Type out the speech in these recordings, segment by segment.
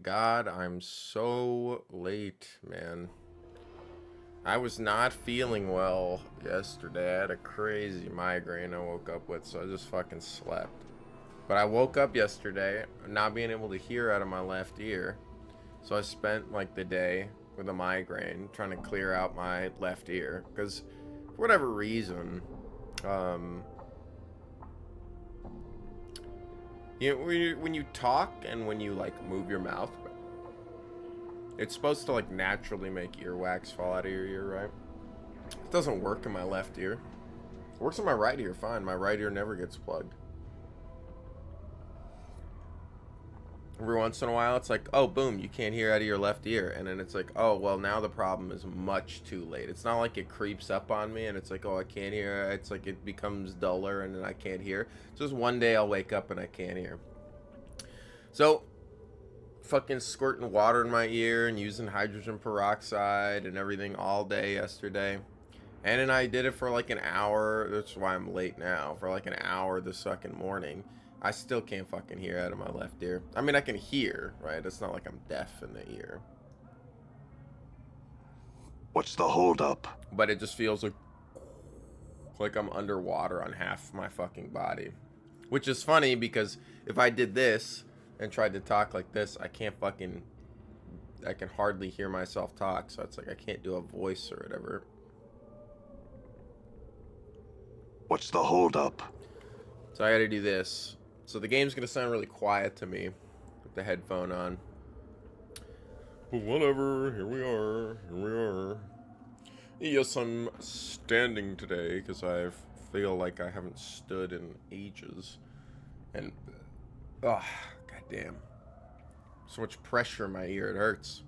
God, I'm so late, man. I was not feeling well yesterday. I had a crazy migraine I woke up with, so I just fucking slept. But I woke up yesterday not being able to hear out of my left ear. So I spent like the day with a migraine trying to clear out my left ear. Because for whatever reason, when you talk and when you like move your mouth, it's supposed to like naturally make earwax fall out of your ear, right? It doesn't work in my left ear. It works in my right ear fine. My right ear never gets plugged. Every once in a while, it's like, oh, boom, you can't hear out of your left ear. And then it's like, oh, well, now the problem is much too late. It's not like it creeps up on me and it's like, oh, I can't hear. It's like it becomes duller and then I can't hear. Just one day I'll wake up and I can't hear. So, fucking squirting water in my ear and using hydrogen peroxide and everything all day yesterday. And then I did it for like an hour. That's why I'm late now. For like an hour this fucking morning. I still can't fucking hear out of my left ear. I mean, I can hear, right? It's not like I'm deaf in the ear. What's the holdup? But it just feels like I'm underwater on half my fucking body. Which is funny because if I did this and tried to talk like this, I can hardly hear myself talk. So it's like I can't do a voice or whatever. What's the holdup? So I gotta do this. So the game's gonna sound really quiet to me with the headphone on. But whatever, here we are. Yes, I'm standing today because I feel like I haven't stood in ages. And, goddamn. So much pressure in my ear, it hurts.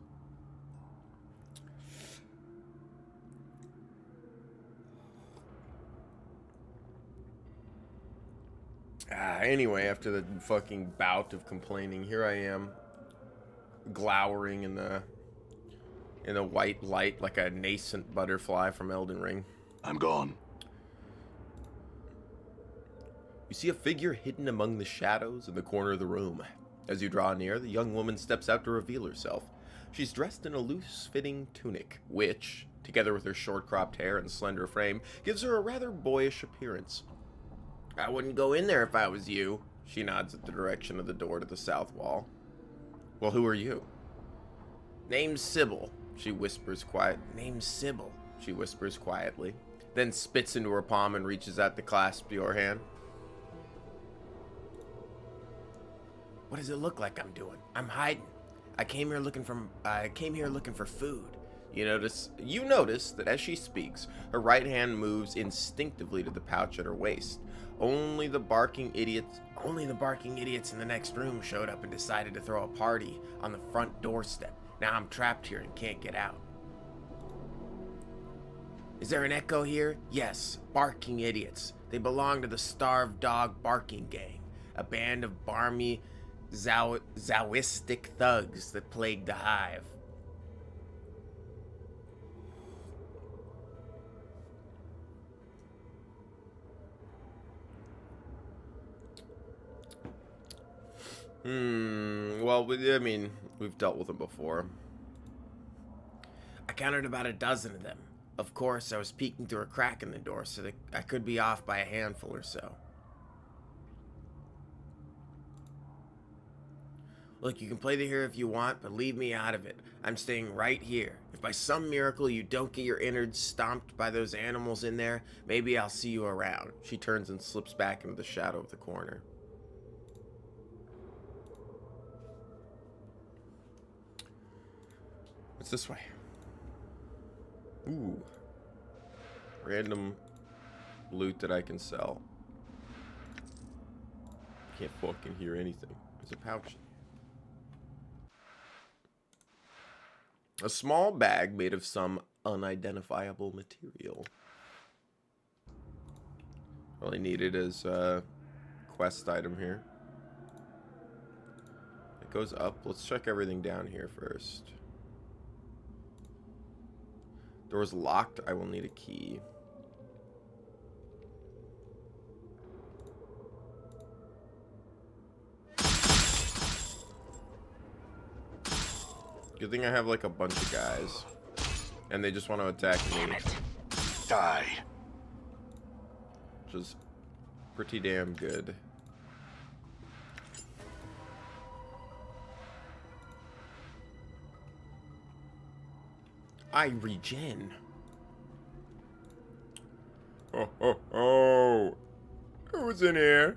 Anyway, after the fucking bout of complaining, here I am, glowering in the white light like a nascent butterfly from Elden Ring. I'm gone. You see a figure hidden among the shadows in the corner of the room. As you draw near, the young woman steps out to reveal herself. She's dressed in a loose-fitting tunic, which, together with her short-cropped hair and slender frame, gives her a rather boyish appearance. I wouldn't go in there if I was you. She nods at the direction of the door to the south wall. Well, who are you? Name's Sybil, she whispers quiet. Name's Sybil, she whispers quietly, then spits into her palm and reaches out to clasp your hand. What does it look like I'm doing? I'm hiding. I came here looking for food. You notice that as she speaks, her right hand moves instinctively to the pouch at her waist. Only the barking idiots in the next room showed up and decided to throw a party on the front doorstep. Now I'm trapped here and can't get out. Is there an echo here? Yes, barking idiots. They belong to the Starved Dog Barking Gang, a band of barmy, Zawistic thugs that plague the hive. Well, I mean, we've dealt with them before. I counted about a dozen of them. Of course, I was peeking through a crack in the door, so that I could be off by a handful or so. Look, you can play the hero if you want, but leave me out of it. I'm staying right here. If by some miracle you don't get your innards stomped by those animals in there, maybe I'll see you around. She turns and slips back into the shadow of the corner. What's this way? Ooh. Random loot that I can sell. Can't fucking hear anything. There's a pouch. A small bag made of some unidentifiable material. All I needed is a quest item here. It goes up. Let's check everything down here first. Door's locked. I will need a key. Good thing I have like a bunch of guys. And they just want to attack me. Die. Which is pretty damn good. I regen. Oh, oh, oh. Who's in here?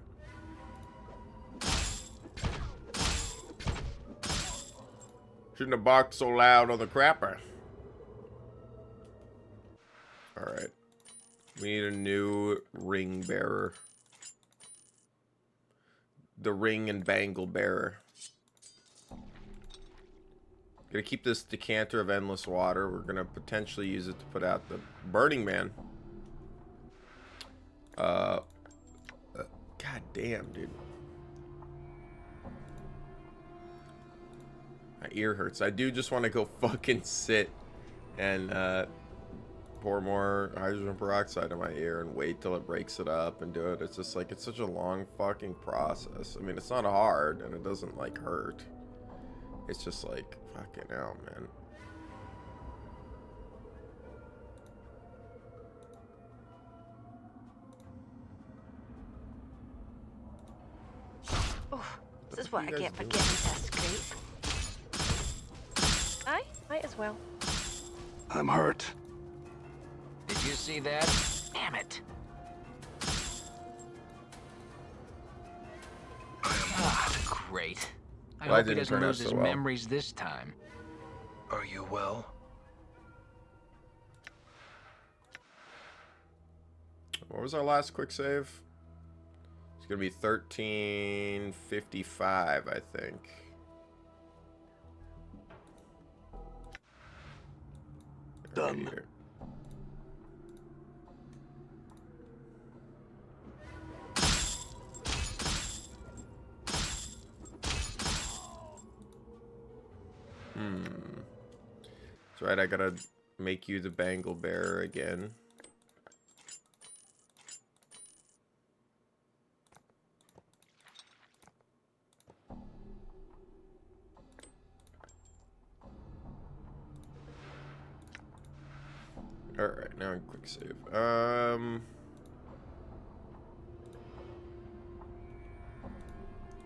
Shouldn't have barked so loud on the crapper. Alright. We need a new ring bearer. The ring and bangle bearer. Gonna keep this decanter of endless water. We're gonna potentially use it to put out the Burning Man. God damn, dude. My ear hurts. I do just want to go fucking sit and pour more hydrogen peroxide in my ear and wait till it breaks it up and do it. It's just like, it's such a long fucking process. I mean, it's not hard and it doesn't like hurt. It's just like, fucking hell, man. Oh, this is what I get for getting this scrape. Aye, might as well. I'm hurt. Did you see that? Damn it. Ah, great. I Well, hope he doesn't lose his well. memories this time. Are you well? What was our last quick save? It's gonna be 1355, I think. Done. Right here. That's right, I gotta make you the bangle bearer again. Alright, now in quick save.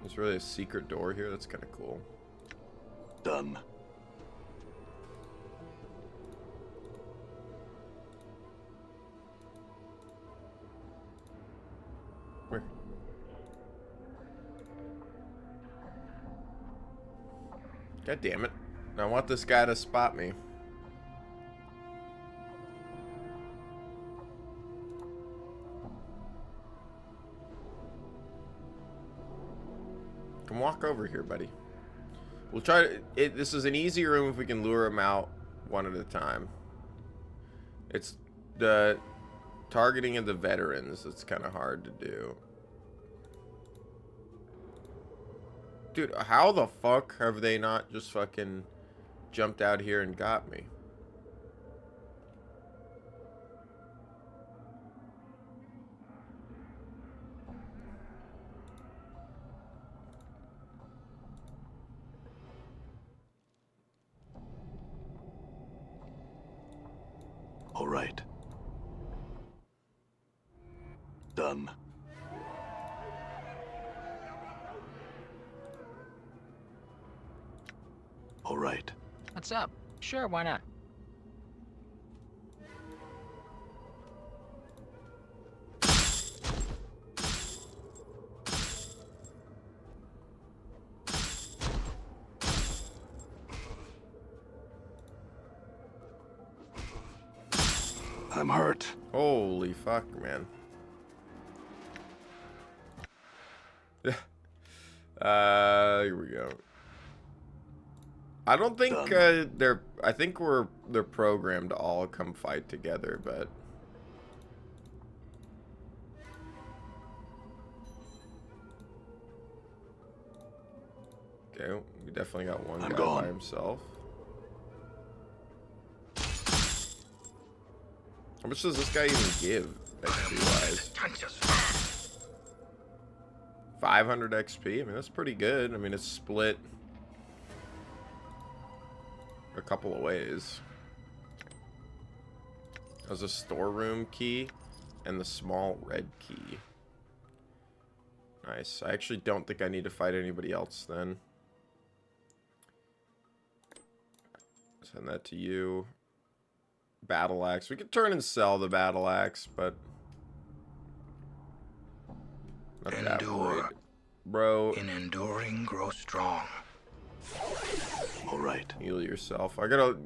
There's really a secret door here, that's kinda cool. Done. Where? God damn it. I want this guy to spot me. Come walk over here, buddy. We'll try to... this is an easy room if we can lure him out one at a time. It's the targeting of the veterans that's kind of hard to do. Dude, how the fuck have they not just fucking jumped out here and got me? All right. Done. All right. What's up? Sure, why not? I'm hurt. Holy fuck, man. Here we go. I don't think I think they're programmed to all come fight together, but okay, we definitely got one guy by himself. How much does this guy even give XP wise? 500 XP? I mean, that's pretty good. I mean, it's split. couple of ways. There's a storeroom key and the small red key. Nice. I actually don't think I need to fight anybody else then. Send that to you. Battle axe. We could turn and sell the battle axe, but not that worried. Bro. In enduring, grow strong. All right. Heal yourself. I gotta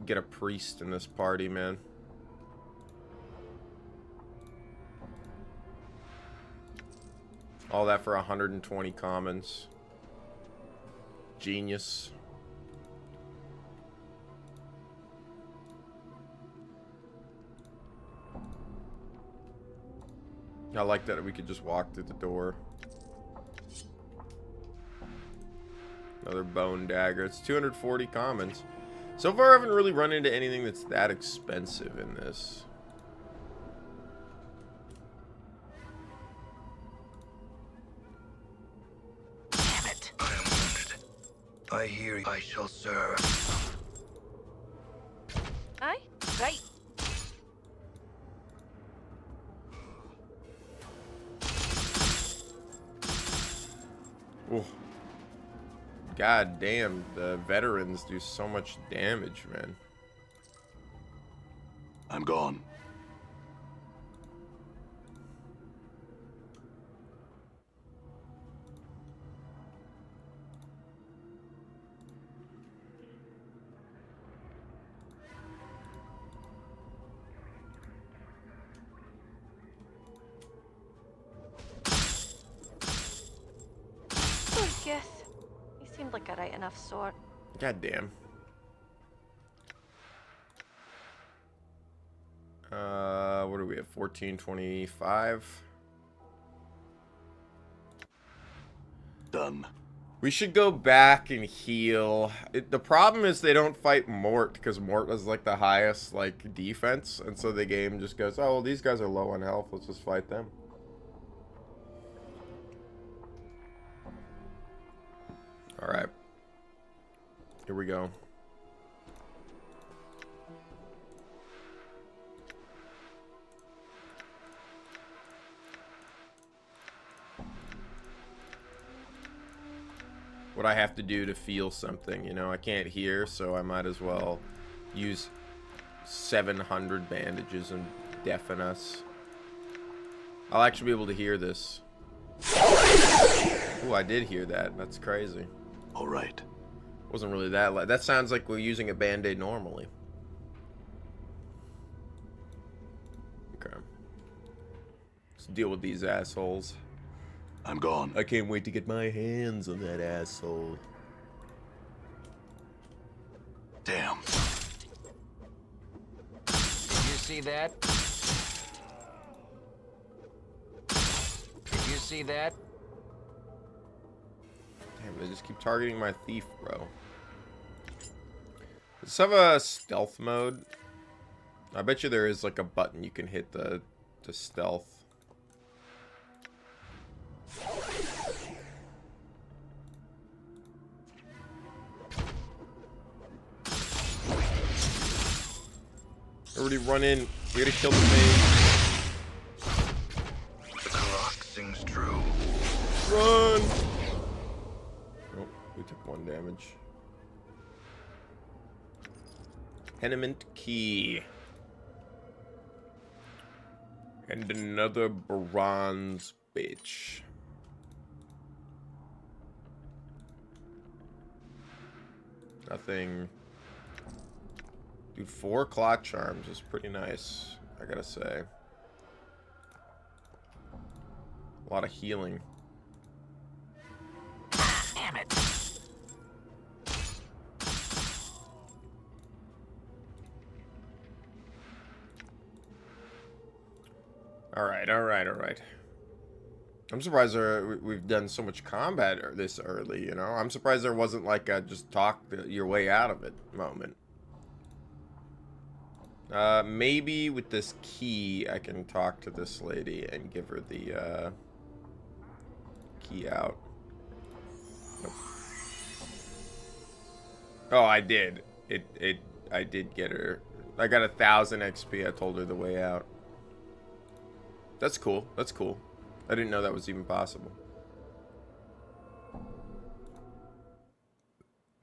get a priest in this party, man. All that for 120 commons. Genius. I like that we could just walk through the door. Another bone dagger. It's 240 commons. So far, I haven't really run into anything that's that expensive in this. Damn it. I am wounded. I hear you. I shall serve. Aye? Right. Oh. God damn, the veterans do so much damage, man. I'm gone. Oh, yes. He seemed like a right enough sort. God damn. What do we have? 1425. Done. We should go back and heal. The problem is they don't fight Mort because Mort is like the highest like defense, and so the game just goes, oh well, these guys are low on health. Let's just fight them. All right. Here we go. What I have to do to feel something, you know, I can't hear, so I might as well use 700 bandages and deafen us. I'll actually be able to hear this. Oh, I did hear that. That's crazy. All right. Wasn't really that that sounds like we're using a band-aid normally. Okay. Let's deal with these assholes. I'm gone. I can't wait to get my hands on that asshole. Damn. Did you see that? Did you see that? Damn, they just keep targeting my thief, bro. Does this have a stealth mode? I bet you there is like a button you can hit to stealth. Everybody run in. We gotta kill the main. The Karak sings true. Run! Nope, we took 1 damage. Tenement key. And another bronze bitch. Nothing. Dude, 4 clot charms is pretty nice, I gotta say. A lot of healing. Damn it. Alright, alright, alright. I'm surprised we've done so much combat this early, you know? I'm surprised there wasn't like a just talk your way out of it moment. Maybe with this key, I can talk to this lady and give her the, key out. Nope. Oh, I did. I did get her. I got 1,000 XP. I told her the way out. That's cool. That's cool. I didn't know that was even possible.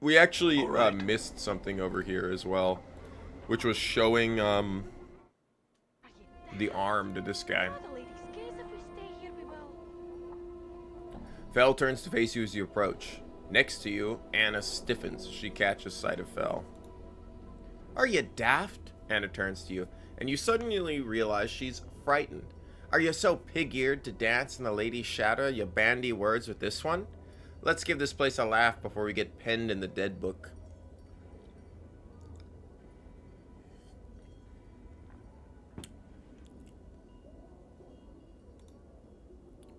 We actually missed something over here as well, which was showing the arm to this guy. Fel turns to face you as you approach. Next to you, Anna stiffens. She catches sight of Fel. Are you daft? Anna turns to you, and you suddenly realize she's frightened. Are you so pig-eared to dance in the lady's shadow you bandy words with this one? Let's give this place a laugh before we get penned in the dead book.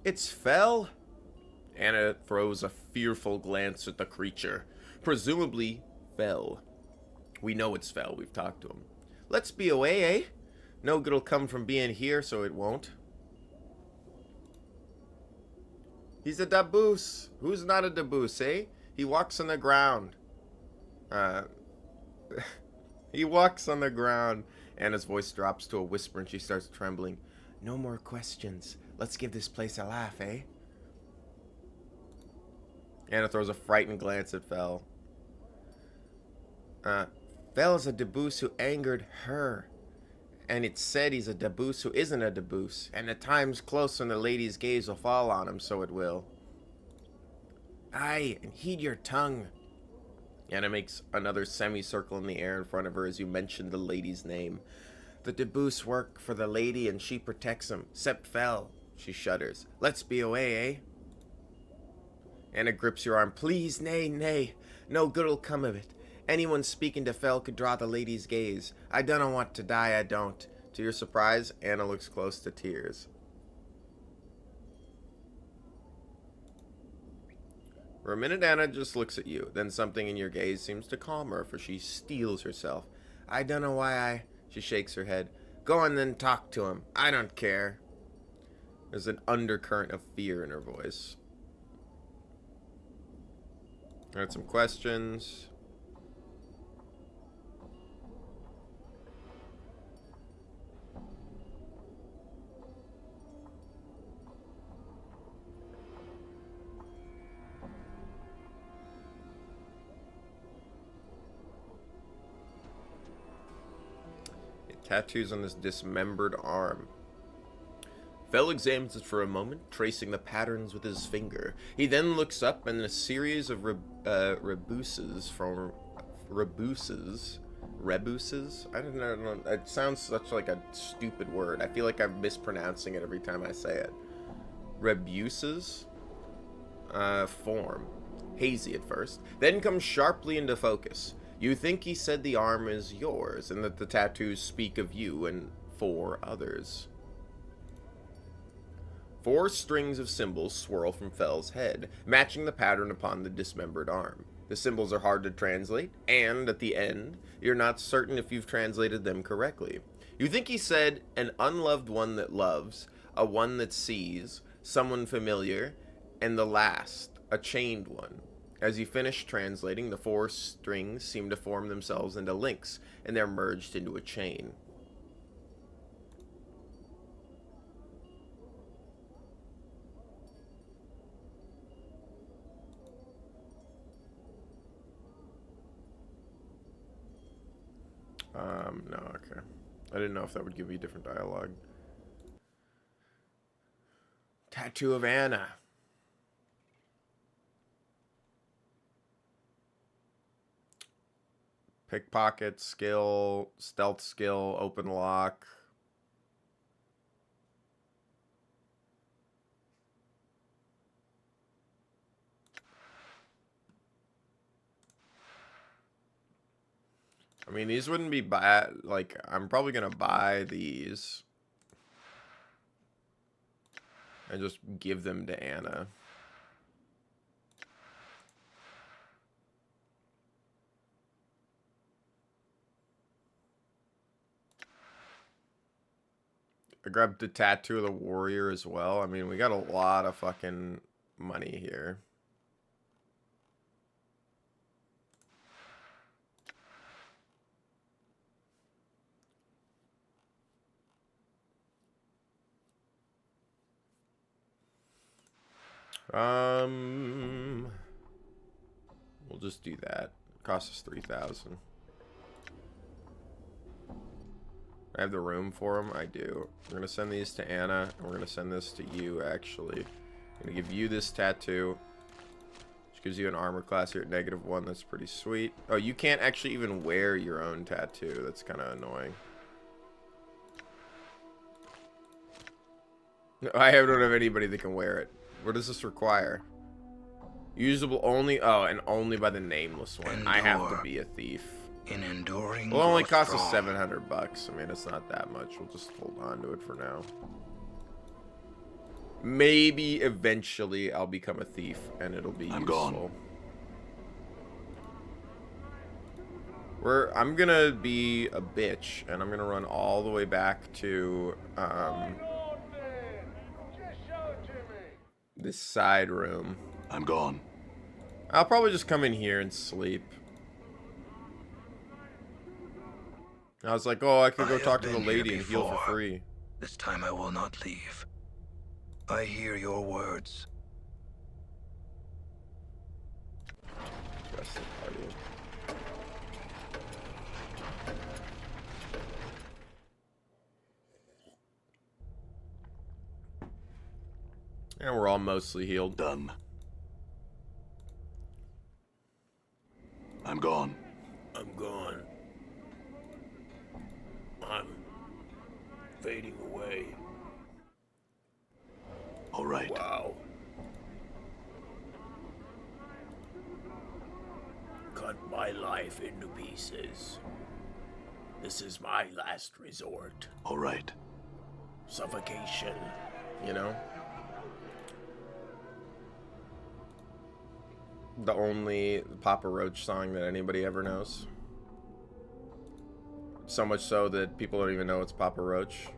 It's Fel? Anna throws a fearful glance at the creature. Presumably, Fel. We know it's Fel. We've talked to him. Let's be away, eh? No good'll come from being here, so it won't. He's a daboose. Who's not a daboose, eh? He walks on the ground. He walks on the ground. Anna's voice drops to a whisper and she starts trembling. No more questions. Let's give this place a laugh, eh? Anna throws a frightened glance at Fel. Fel is a daboose who angered her. And it's said he's a daboose who isn't a daboose. And the time's close when the lady's gaze will fall on him, so it will. Aye, and heed your tongue. Anna makes another semicircle in the air in front of her as you mention the lady's name. The daboose work for the lady and she protects him. Sept Fel. She shudders. Let's be away, eh? Anna grips your arm. Please, nay, nay. No good'll come of it. Anyone speaking to Fel could draw the lady's gaze. I don't want to die, I don't. To your surprise, Anna looks close to tears. For a minute, Anna just looks at you. Then something in your gaze seems to calm her, for she steels herself. I don't know why I... She shakes her head. Go on then, talk to him. I don't care. There's an undercurrent of fear in her voice. I had some questions. Tattoos on this dismembered arm. Fel examines it for a moment, tracing the patterns with his finger. He then looks up, and a series of rebuses. I don't know. It sounds such like a stupid word. I feel like I'm mispronouncing it every time I say it. Rebuses form. Hazy at first, then comes sharply into focus. You think he said the arm is yours, and that the tattoos speak of you and 4 others. 4 strings of symbols swirl from Fel's head, matching the pattern upon the dismembered arm. The symbols are hard to translate, and at the end, you're not certain if you've translated them correctly. You think he said, an unloved one that loves, a one that sees, someone familiar, and the last, a chained one. As you finish translating, the 4 strings seem to form themselves into links, and they're merged into a chain. No, okay. I didn't know if that would give you different dialogue. Tattoo of Anna. Pickpocket skill, stealth skill, open lock. I mean, these wouldn't be bad. Like, I'm probably gonna buy these and just give them to Anna. I grabbed the tattoo of the warrior as well. I mean, we got a lot of fucking money here. We'll just do that. Cost us 3,000. I have the room for them. I do. We're gonna send these to Anna, and we're gonna send this to you. Actually, I'm gonna give you this tattoo, which gives you an armor class here at -1. That's pretty sweet. Oh, you can't actually even wear your own tattoo. That's kind of annoying. I don't have anybody that can wear it. What does this require? Usable only. Oh, and only by the nameless one. Endure. I have to be a thief. In enduring, Well, it only grow costs us strong. $700. I mean, it's not that much. We'll just hold on to it for now. Maybe eventually I'll become a thief and it'll be I'm useful. gone. I'm gonna be a bitch and I'm gonna run all the way back to this side room. I'm gone. I'll probably just come in here and sleep. I was like, oh, I could go have talk to the been here lady and heal for before. free. This time I will not leave. I hear your words. Rest of the party. And we're all mostly healed. Done. I'm gone. I'm gone. I'm fading away. All right. Wow. Cut my life into pieces. This is my last resort. All right. Suffocation. You know? The only Papa Roach song that anybody ever knows. So much so that people don't even know it's Papa Roach.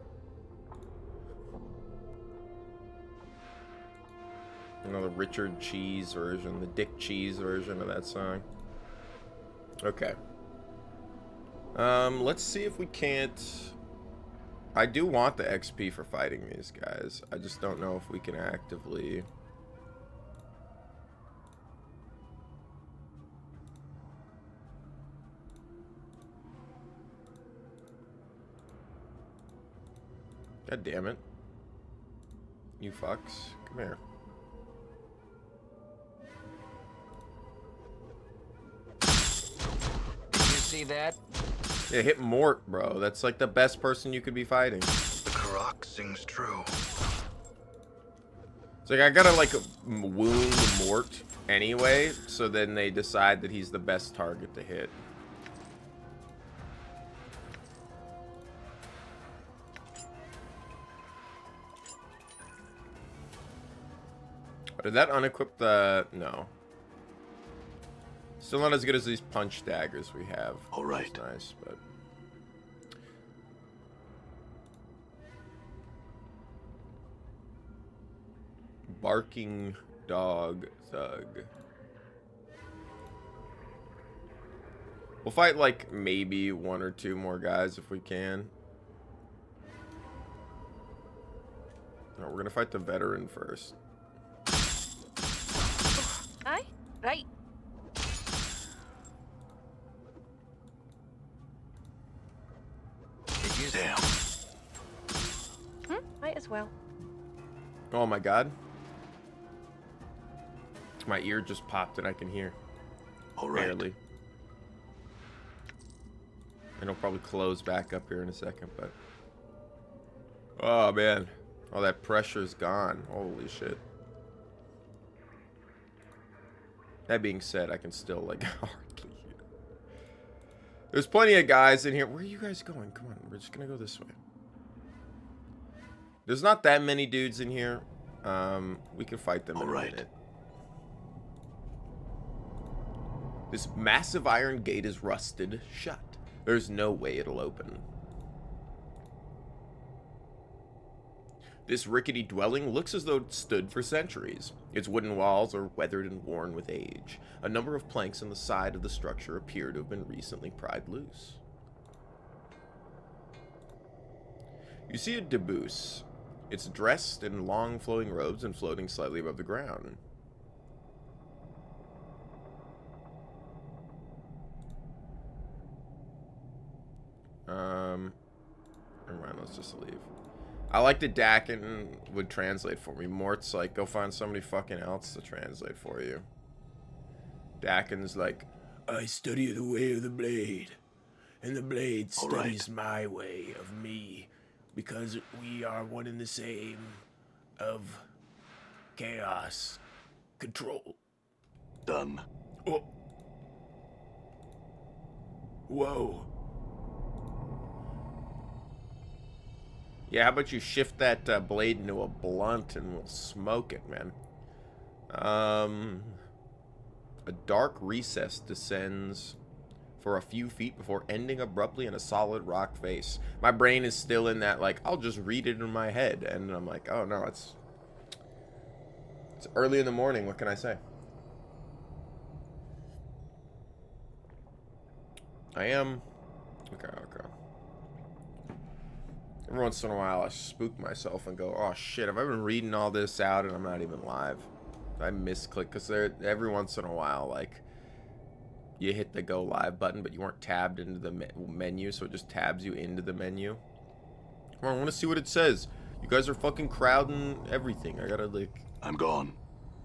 You know, the Richard Cheese version, the Dick Cheese version of that song. Okay. Let's see if we can't... I do want the XP for fighting these guys. I just don't know if we can actively... God damn it. You fucks. Come here. Did you see that? Yeah, hit Mort, bro. That's like the best person you could be fighting. The Karak sings true. It's like I gotta like wound Mort anyway, so then they decide that he's the best target to hit. Did that unequip the... No. Still not as good as these punch daggers we have. All right. It's nice, but... Barking dog thug. We'll fight like maybe 1 or 2 more guys if we can. No, we're gonna fight the veteran first. Aye? Right. Did you see? Damn. Might as well. Oh my god. My ear just popped and I can hear. All right. Barely. And it'll probably close back up here in a second, but... Oh man. All that pressure's gone. Holy shit. That being said, I can still like hardly hear. There's plenty of guys in here. Where are you guys going? Come on, we're just gonna go this way. There's not that many dudes in here. We can fight them in a minute. This massive iron gate is rusted shut. There's no way it'll open. This rickety dwelling looks as though it stood for centuries. Its wooden walls are weathered and worn with age. A number of planks on the side of the structure appear to have been recently pried loose. You see a debouche. It's dressed in long flowing robes and floating slightly above the ground. Never mind, let's just leave. I like that Dakin would translate for me. Mort's like, go find somebody fucking else to translate for you. Dakin's like, I study the way of the blade, and the blade All studies my way of me, because we are one and the same of chaos control. Done. Oh. Whoa. yeah, how about you shift that blade into a blunt and we'll smoke it, man. A dark recess descends for a few feet before ending abruptly in a solid rock face. My brain is still in that, like, I'll just read it in my head. And I'm like, oh no, it's early in the morning. What can I say? I am... Okay. Every once in a while, I spook myself and go, oh shit, have I been reading all this out and I'm not even live? I misclick, because every once in a while, like, you hit the go live button, but you weren't tabbed into the menu, so it just tabs you into the menu. Come on, I want to see what it says. You guys are fucking crowding everything. I gotta, like... I'm gone.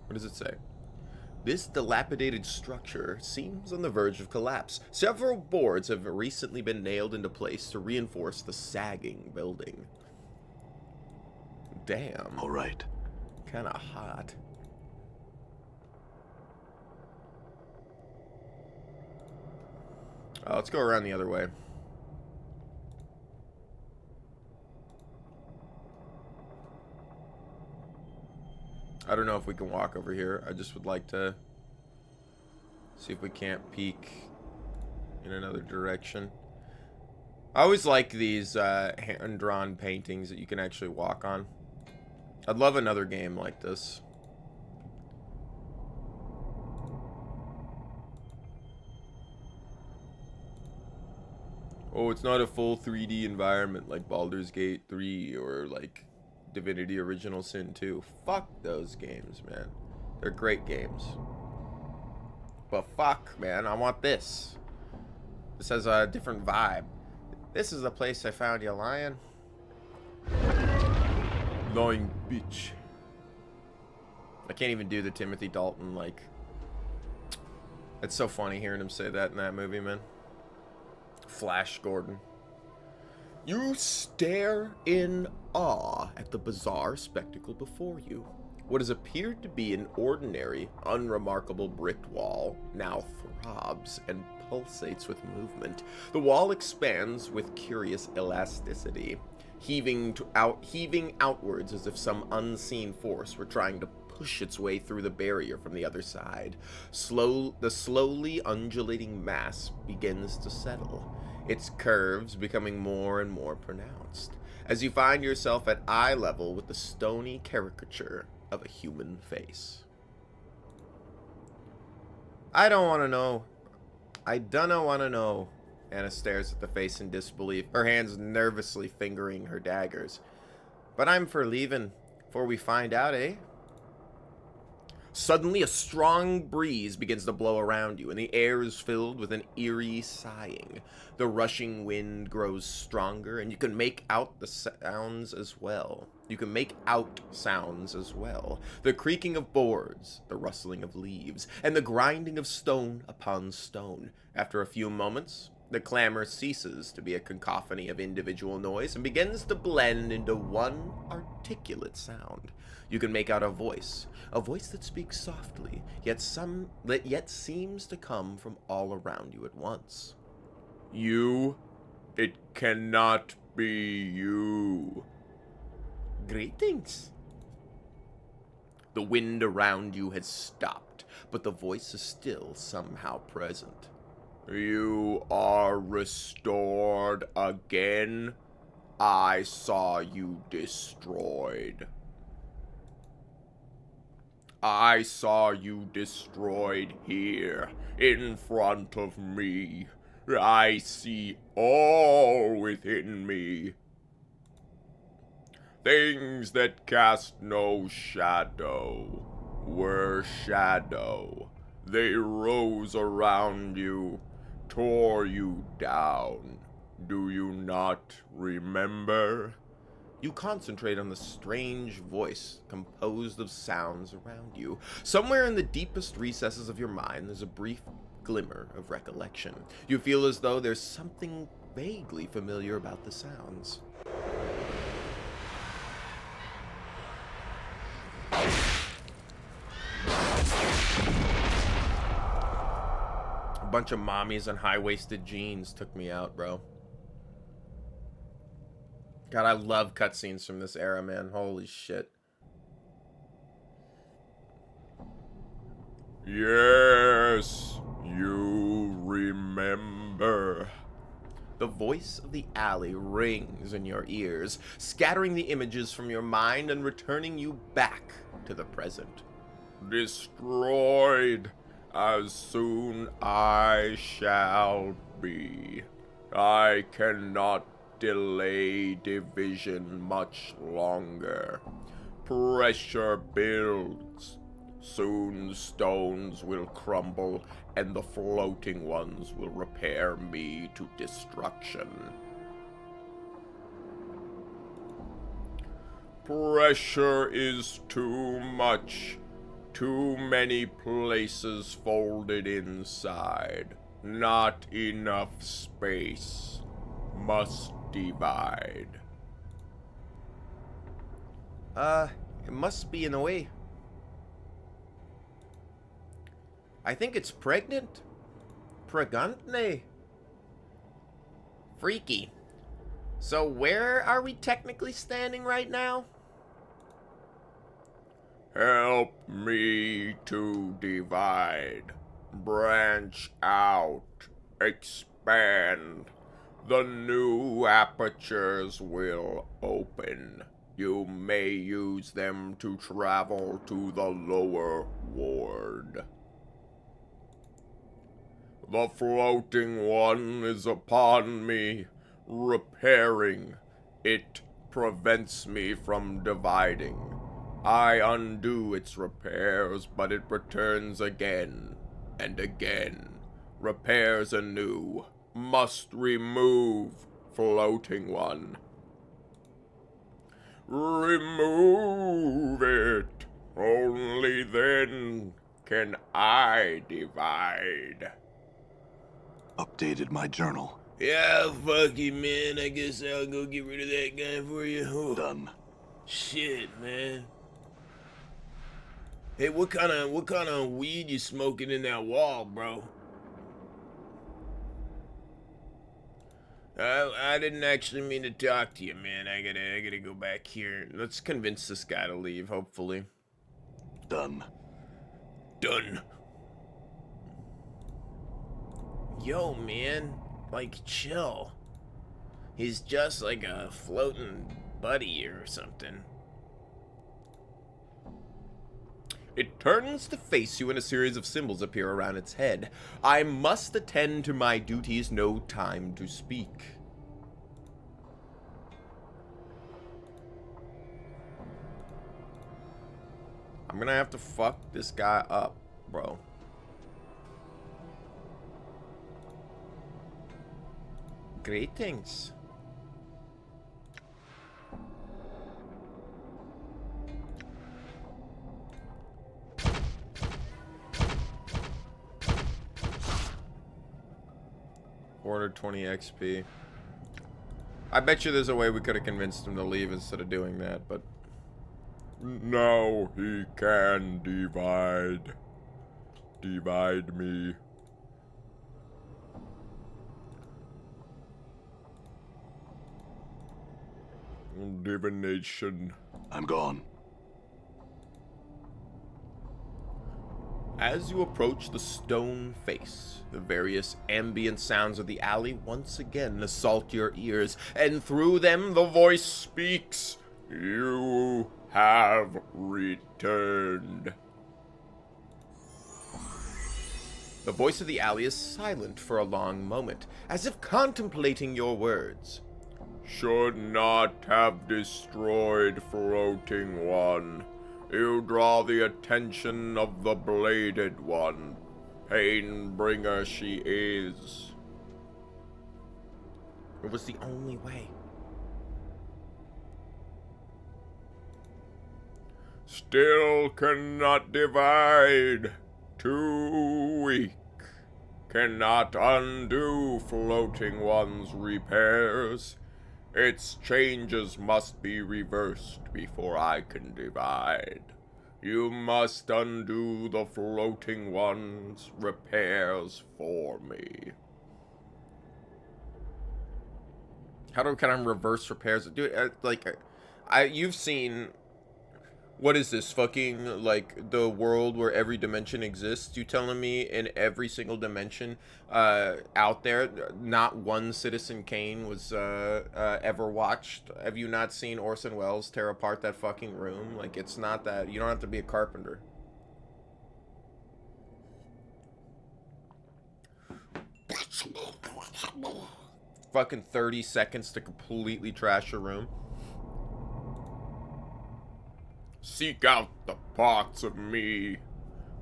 What does it say? This dilapidated structure seems on the verge of collapse. Several boards have recently been nailed into place to reinforce the sagging building. Damn. All right. Kinda hot. Let's go around the other way. I don't know if we can walk over here. I just would like to see if we can't peek in another direction. I always like these hand-drawn paintings that you can actually walk on. I'd love another game like this. Oh, it's not a full 3D environment like Baldur's Gate 3 or like Divinity Original Sin 2. Fuck those games, man. They're great games. But fuck, man, I want this. This has a different vibe. This is the place I found you lying. Lying bitch. I can't even do the Timothy Dalton, like... It's so funny hearing him say that in that movie, man. Flash Gordon. You stare in awe at the bizarre spectacle before you. What has appeared to be an ordinary, unremarkable brick wall now throbs and pulsates with movement. The wall expands with curious elasticity, heaving outwards as if some unseen force were trying to push its way through the barrier from the other side. The slowly undulating mass begins to settle, its curves becoming more and more pronounced, as you find yourself at eye level with the stony caricature of a human face. I don't want to know. I dunna want to know. Anna stares at the face in disbelief, her hands nervously fingering her daggers. But I'm for leaving, before we find out, eh? Suddenly, a strong breeze begins to blow around you, and the air is filled with an eerie sighing. The rushing wind grows stronger, and you can make out the sounds as well. The creaking of boards, the rustling of leaves, and the grinding of stone upon stone. After a few moments, the clamor ceases to be a cacophony of individual noise and begins to blend into one articulate sound. You can make out a voice that speaks softly, yet seems to come from all around you at once. You? It cannot be you. Greetings. The wind around you has stopped, but the voice is still somehow present. You are restored again. I saw you destroyed. I saw you destroyed here, in front of me. I see all within me. Things that cast no shadow were shadow. They rose around you, tore you down. Do you not remember? You concentrate on the strange voice composed of sounds around you. Somewhere in the deepest recesses of your mind, there's a brief glimmer of recollection. You feel as though there's something vaguely familiar about the sounds. A bunch of mommies in high-waisted jeans took me out, bro. God, I love cutscenes from this era, man. Holy shit. Yes, you remember. The voice of the alley rings in your ears, scattering the images from your mind and returning you back to the present. Destroyed as soon I shall be. I cannot delay division much longer. Pressure builds. Soon stones will crumble, and the floating ones will repair me to destruction. Pressure is too much. Too many places folded inside. Not enough space. Must divide. It must be in a way. I think it's pregnant. Pregante. Freaky. So where are we technically standing right now? Help me to divide. Branch out. Expand. The new apertures will open. You may use them to travel to the lower ward. The floating one is upon me, repairing. It prevents me from dividing. I undo its repairs, but it returns again and again. Repairs anew. Must remove floating one. Remove it. Only then can I divide. Updated my journal. Yeah, fuck you, man. I guess I'll go get rid of that guy for you. Oh, Done. shit, man. Hey, what kind of weed you smoking in that wall, bro? I didn't actually mean to talk to you, man. I gotta go back here. Let's convince this guy to leave, hopefully. Done. Done. Yo, man. Like, chill. He's just like a floating buddy or something. It turns to face you and a series of symbols appear around its head. I must attend to my duties, no time to speak. I'm gonna have to fuck this guy up, bro. Greetings. Ordered 20 XP. I bet you there's a way we could have convinced him to leave instead of doing that, but... Now he can divide. Divide me. Divination. I'm gone. As you approach the stone face, the various ambient sounds of the alley once again assault your ears, and through them the voice speaks. You have returned. The voice of the alley is silent for a long moment, as if contemplating your words. should not have destroyed Floating One. You draw the attention of the Bladed One. Painbringer she is. It was the only way. Still cannot divide. Too weak. Cannot undo Floating One's repairs. Its changes must be reversed before I can divide. You must undo the Floating One's repairs for me. Can I reverse repairs? Dude, you've seen... What is this, fucking, like, the world where every dimension exists? You telling me in every single dimension out there, not one Citizen Kane was ever watched? Have you not seen Orson Welles tear apart that fucking room? Like, it's not that. You don't have to be a carpenter. Fucking 30 seconds to completely trash a room. Seek out the parts of me.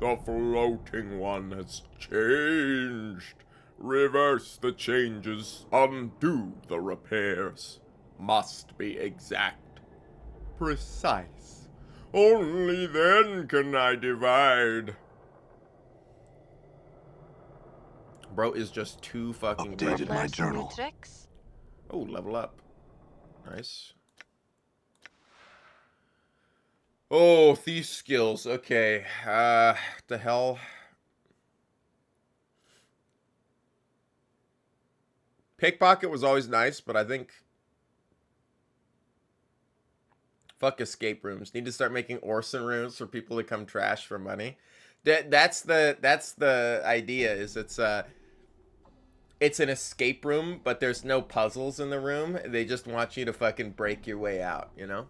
The Floating One has changed. Reverse the changes, undo the repairs. Must be exact. Precise. Only then can I divide. Bro is just too fucking Updated my Learn some new journal. tricks? Oh, level up. Nice. Oh, thief skills. Okay. The hell? Pickpocket was always nice, but I think... Fuck escape rooms. Need to start making Orson rooms for people to come trash for money. That's the idea, is it's an escape room, but there's no puzzles in the room. They just want you to fucking break your way out, you know?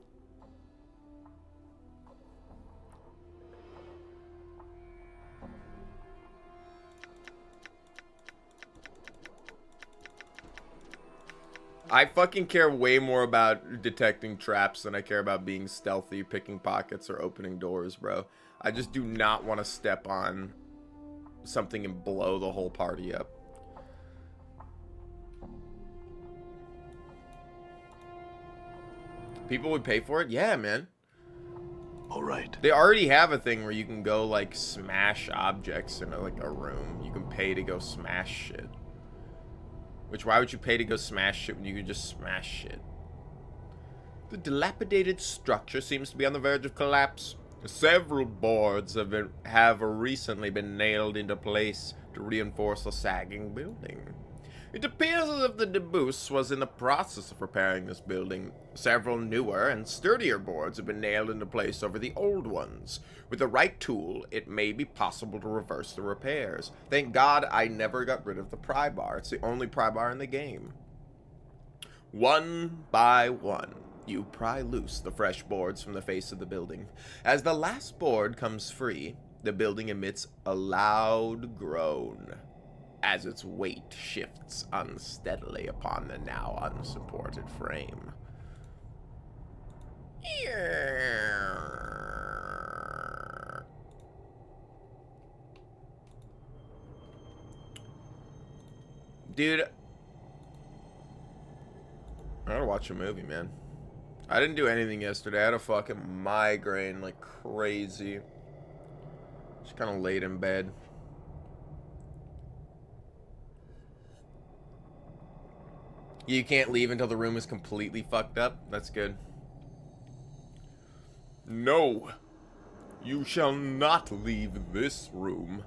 I fucking care way more about detecting traps than I care about being stealthy, picking pockets, or opening doors, bro. I just do not want to step on something and blow the whole party up. People would pay for it? Yeah, man. Alright. They already have a thing where you can go, like, smash objects in, like, a room. You can pay to go smash shit. Which, why would you pay to go smash shit when you could just smash shit? The dilapidated structure seems to be on the verge of collapse. Several boards have recently been nailed into place to reinforce the sagging building. It appears as if the Debus was in the process of repairing this building. Several newer and sturdier boards have been nailed into place over the old ones. With the right tool, it may be possible to reverse the repairs. Thank God I never got rid of the pry bar. It's the only pry bar in the game. One by one, you pry loose the fresh boards from the face of the building. As the last board comes free, the building emits a loud groan as its weight shifts unsteadily upon the now unsupported frame. Dude, I gotta watch a movie, man. I didn't do anything yesterday. I had a fucking migraine like crazy. Just kind of laid in bed. You can't leave until the room is completely fucked up? That's good. No. You shall not leave this room.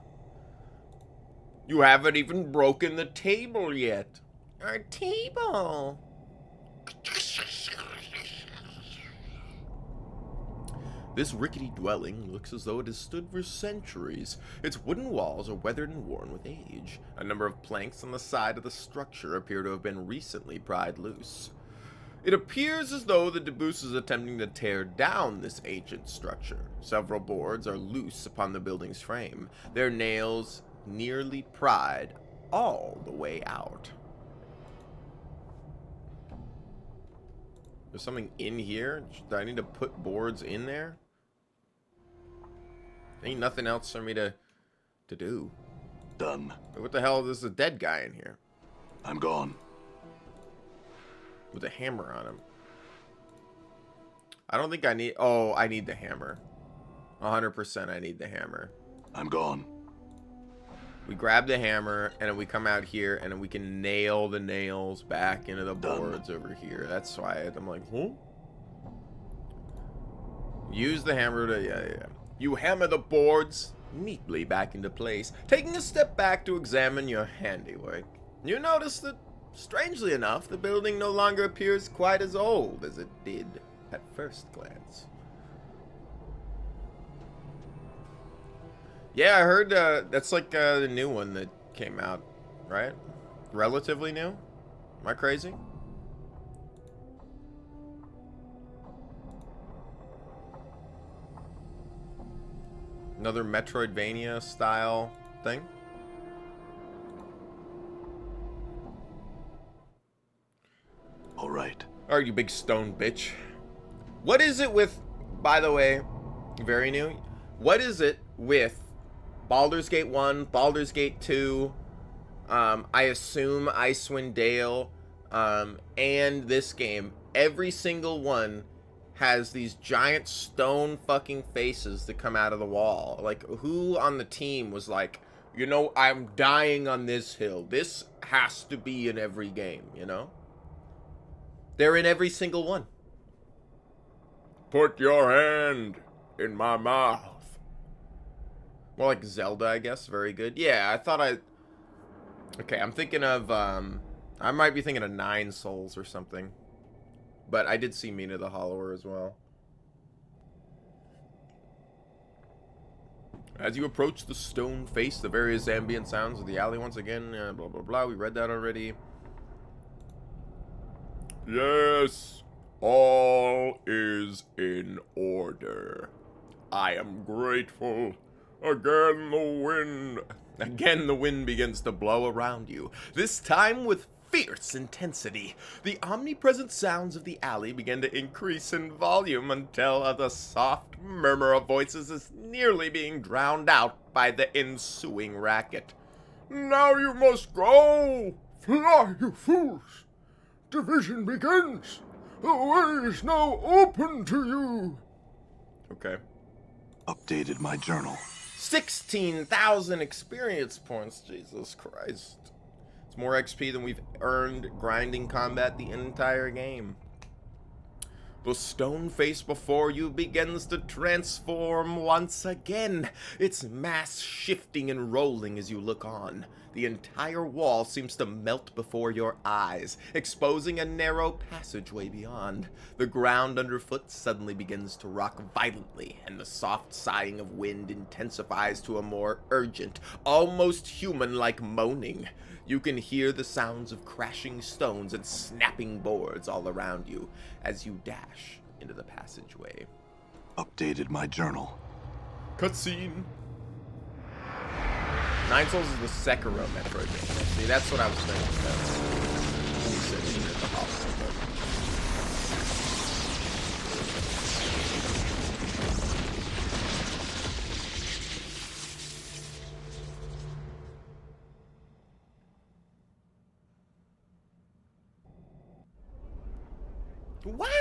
You haven't even broken the table yet. Our table. This rickety dwelling looks as though it has stood for centuries. Its wooden walls are weathered and worn with age. A number of planks on the side of the structure appear to have been recently pried loose. It appears as though the Debus is attempting to tear down this ancient structure. Several boards are loose upon the building's frame, their nails nearly pried all the way out. There's something in here? Do I need to put boards in there? Ain't nothing else for me to do. Done. What the hell? There's a dead guy in here. I'm gone. With a hammer on him. I don't think I need... Oh, I need the hammer. 100% I need the hammer. I'm gone. We grab the hammer, and then we come out here, and then we can nail the nails back into the boards over here. That's why I'm like, huh? Use the hammer to... Yeah. You hammer the boards neatly back into place, taking a step back to examine your handiwork. You notice that, strangely enough, the building no longer appears quite as old as it did at first glance. Yeah, I heard that's like the new one that came out, right? Relatively new? Am I crazy? Another Metroidvania style thing? All right. Alright, you big stone bitch. What is it with, by the way, very new, what is it with Baldur's Gate 1, Baldur's Gate 2, I assume Icewind Dale, and this game? Every single one has these giant stone fucking faces that come out of the wall. Like, who on the team was like, you know, I'm dying on this hill. This has to be in every game, you know? They're in every single one. Put your hand in my mouth. More like Zelda, I guess. Very good. Yeah, I thought Okay, I'm thinking of, I might be thinking of Nine Souls or something. But I did see Mina the Hollower as well. As you approach the stone face, the various ambient sounds of the alley once again, blah, blah, blah. We read that already. Yes, all is in order. I am grateful. Again the wind begins to blow around you, this time with fierce intensity. The omnipresent sounds of the alley begin to increase in volume until the soft murmur of voices is nearly being drowned out by the ensuing racket. Now you must go! Fly, you fools! Division begins! The way is now open to you! Okay. Updated my journal. 16,000 experience points, Jesus Christ. It's more XP than we've earned grinding combat the entire game. The stone face before you begins to transform once again, its mass shifting and rolling as you look on. The entire wall seems to melt before your eyes, exposing a narrow passageway beyond. The ground underfoot suddenly begins to rock violently, and the soft sighing of wind intensifies to a more urgent, almost human-like moaning. You can hear the sounds of crashing stones and snapping boards all around you as you dash into the passageway. Updated my journal. Cutscene. Nine Souls is the Sekiro Metroidvania. See, that's what I was thinking. That's when you said Mina the Hollower.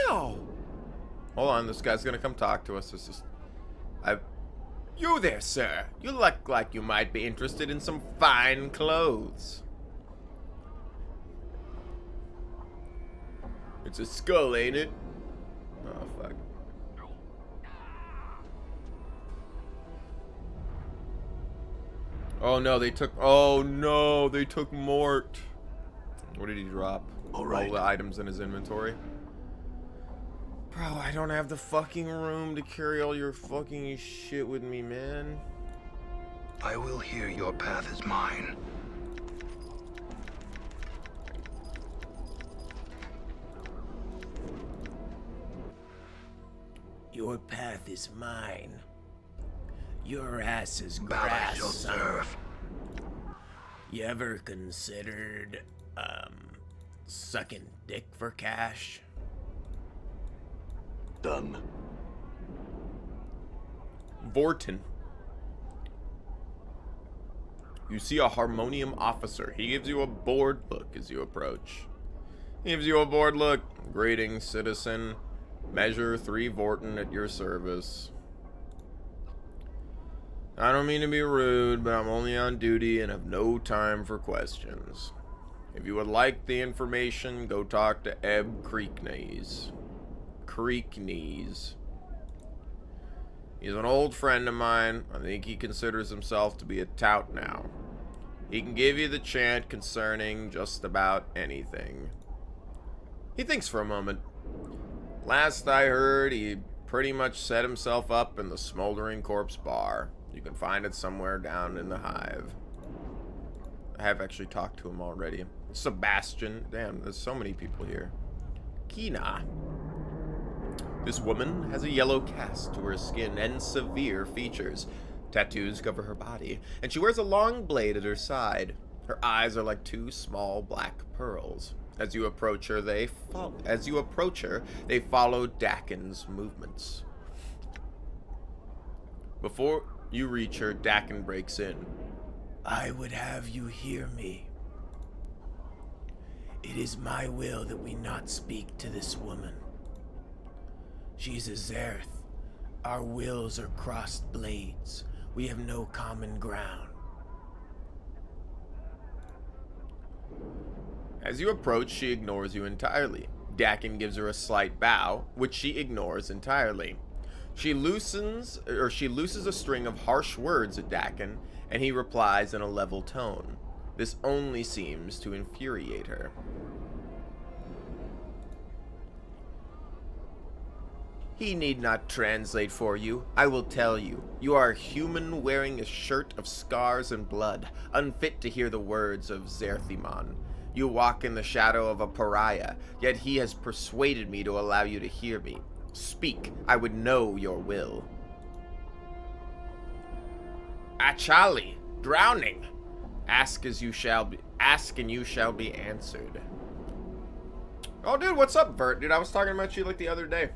Wow! Hold on, this guy's gonna come talk to us. This is... You there, sir. You look like you might be interested in some fine clothes. It's a skull, ain't it? Oh, fuck. Oh, no, they took... Oh, no, they took Mort. What did he drop? All right. All the items in his inventory. Bro, I don't have the fucking room to carry all your fucking shit with me, man. I will hear your path is mine. Your path is mine. Your ass is Balance grass, shall son. serve. You ever considered, sucking dick for cash? Done. Vorton. You see a Harmonium officer. He gives you a bored look as you approach. He gives you a bored look. Greetings, citizen. Measure 3 Vorton at your service. I don't mean to be rude, but I'm only on duty and have no time for questions. If you would like the information, go talk to Ebb Creeknees. Creeknees. He's an old friend of mine. I think he considers himself to be a tout now. He can give you the chant concerning just about anything. He thinks for a moment. Last I heard, he pretty much set himself up in the Smoldering Corpse Bar. You can find it somewhere down in the Hive. I have actually talked to him already. Sebastian. Damn, there's so many people here. Kina. This woman has a yellow cast to her skin and severe features. Tattoos cover her body, and she wears a long blade at her side. Her eyes are like 2 small black pearls. As you approach her, they follow Dakin's movements. Before you reach her, Dakin breaks in. I would have you hear me. It is my will that we not speak to this woman. She's a Zereth. Our wills are crossed blades. We have no common ground. As you approach, she ignores you entirely. Dakin gives her a slight bow, which she ignores entirely. She looses a string of harsh words at Dakin, and he replies in a level tone. This only seems to infuriate her. He need not translate for you. I will tell you. You are a human wearing a shirt of scars and blood, unfit to hear the words of Zerthimon. You walk in the shadow of a pariah, yet he has persuaded me to allow you to hear me. Speak, I would know your will. Achali, drowning. Ask and you shall be answered. Oh, dude, what's up, Vert? Dude, I was talking about you like the other day.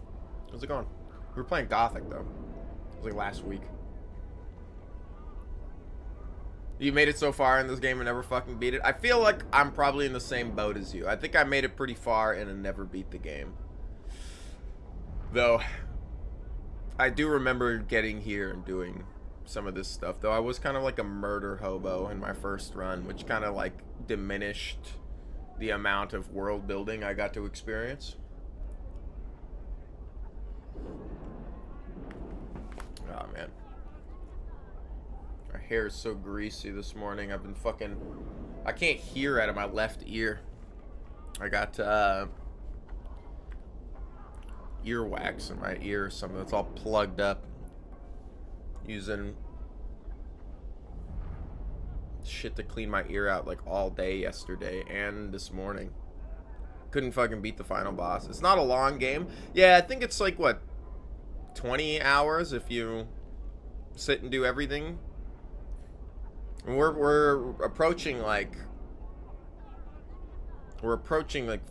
How's it going? We were playing Gothic, though. It was like last week. You made it so far in this game and never fucking beat it? I feel like I'm probably in the same boat as you. I think I made it pretty far and I never beat the game. Though, I do remember getting here and doing some of this stuff. Though I was kind of like a murder hobo in my first run, which kind of like diminished the amount of world building I got to experience. Oh, man. My hair is so greasy this morning. I've been fucking... I can't hear out of my left ear. I got earwax in my ear or something. It's all plugged up. Using shit to clean my ear out like all day yesterday and this morning. Couldn't fucking beat the final boss. It's not a long game. Yeah, I think it's like, what, 20 hours if you sit and do everything. And we're approaching like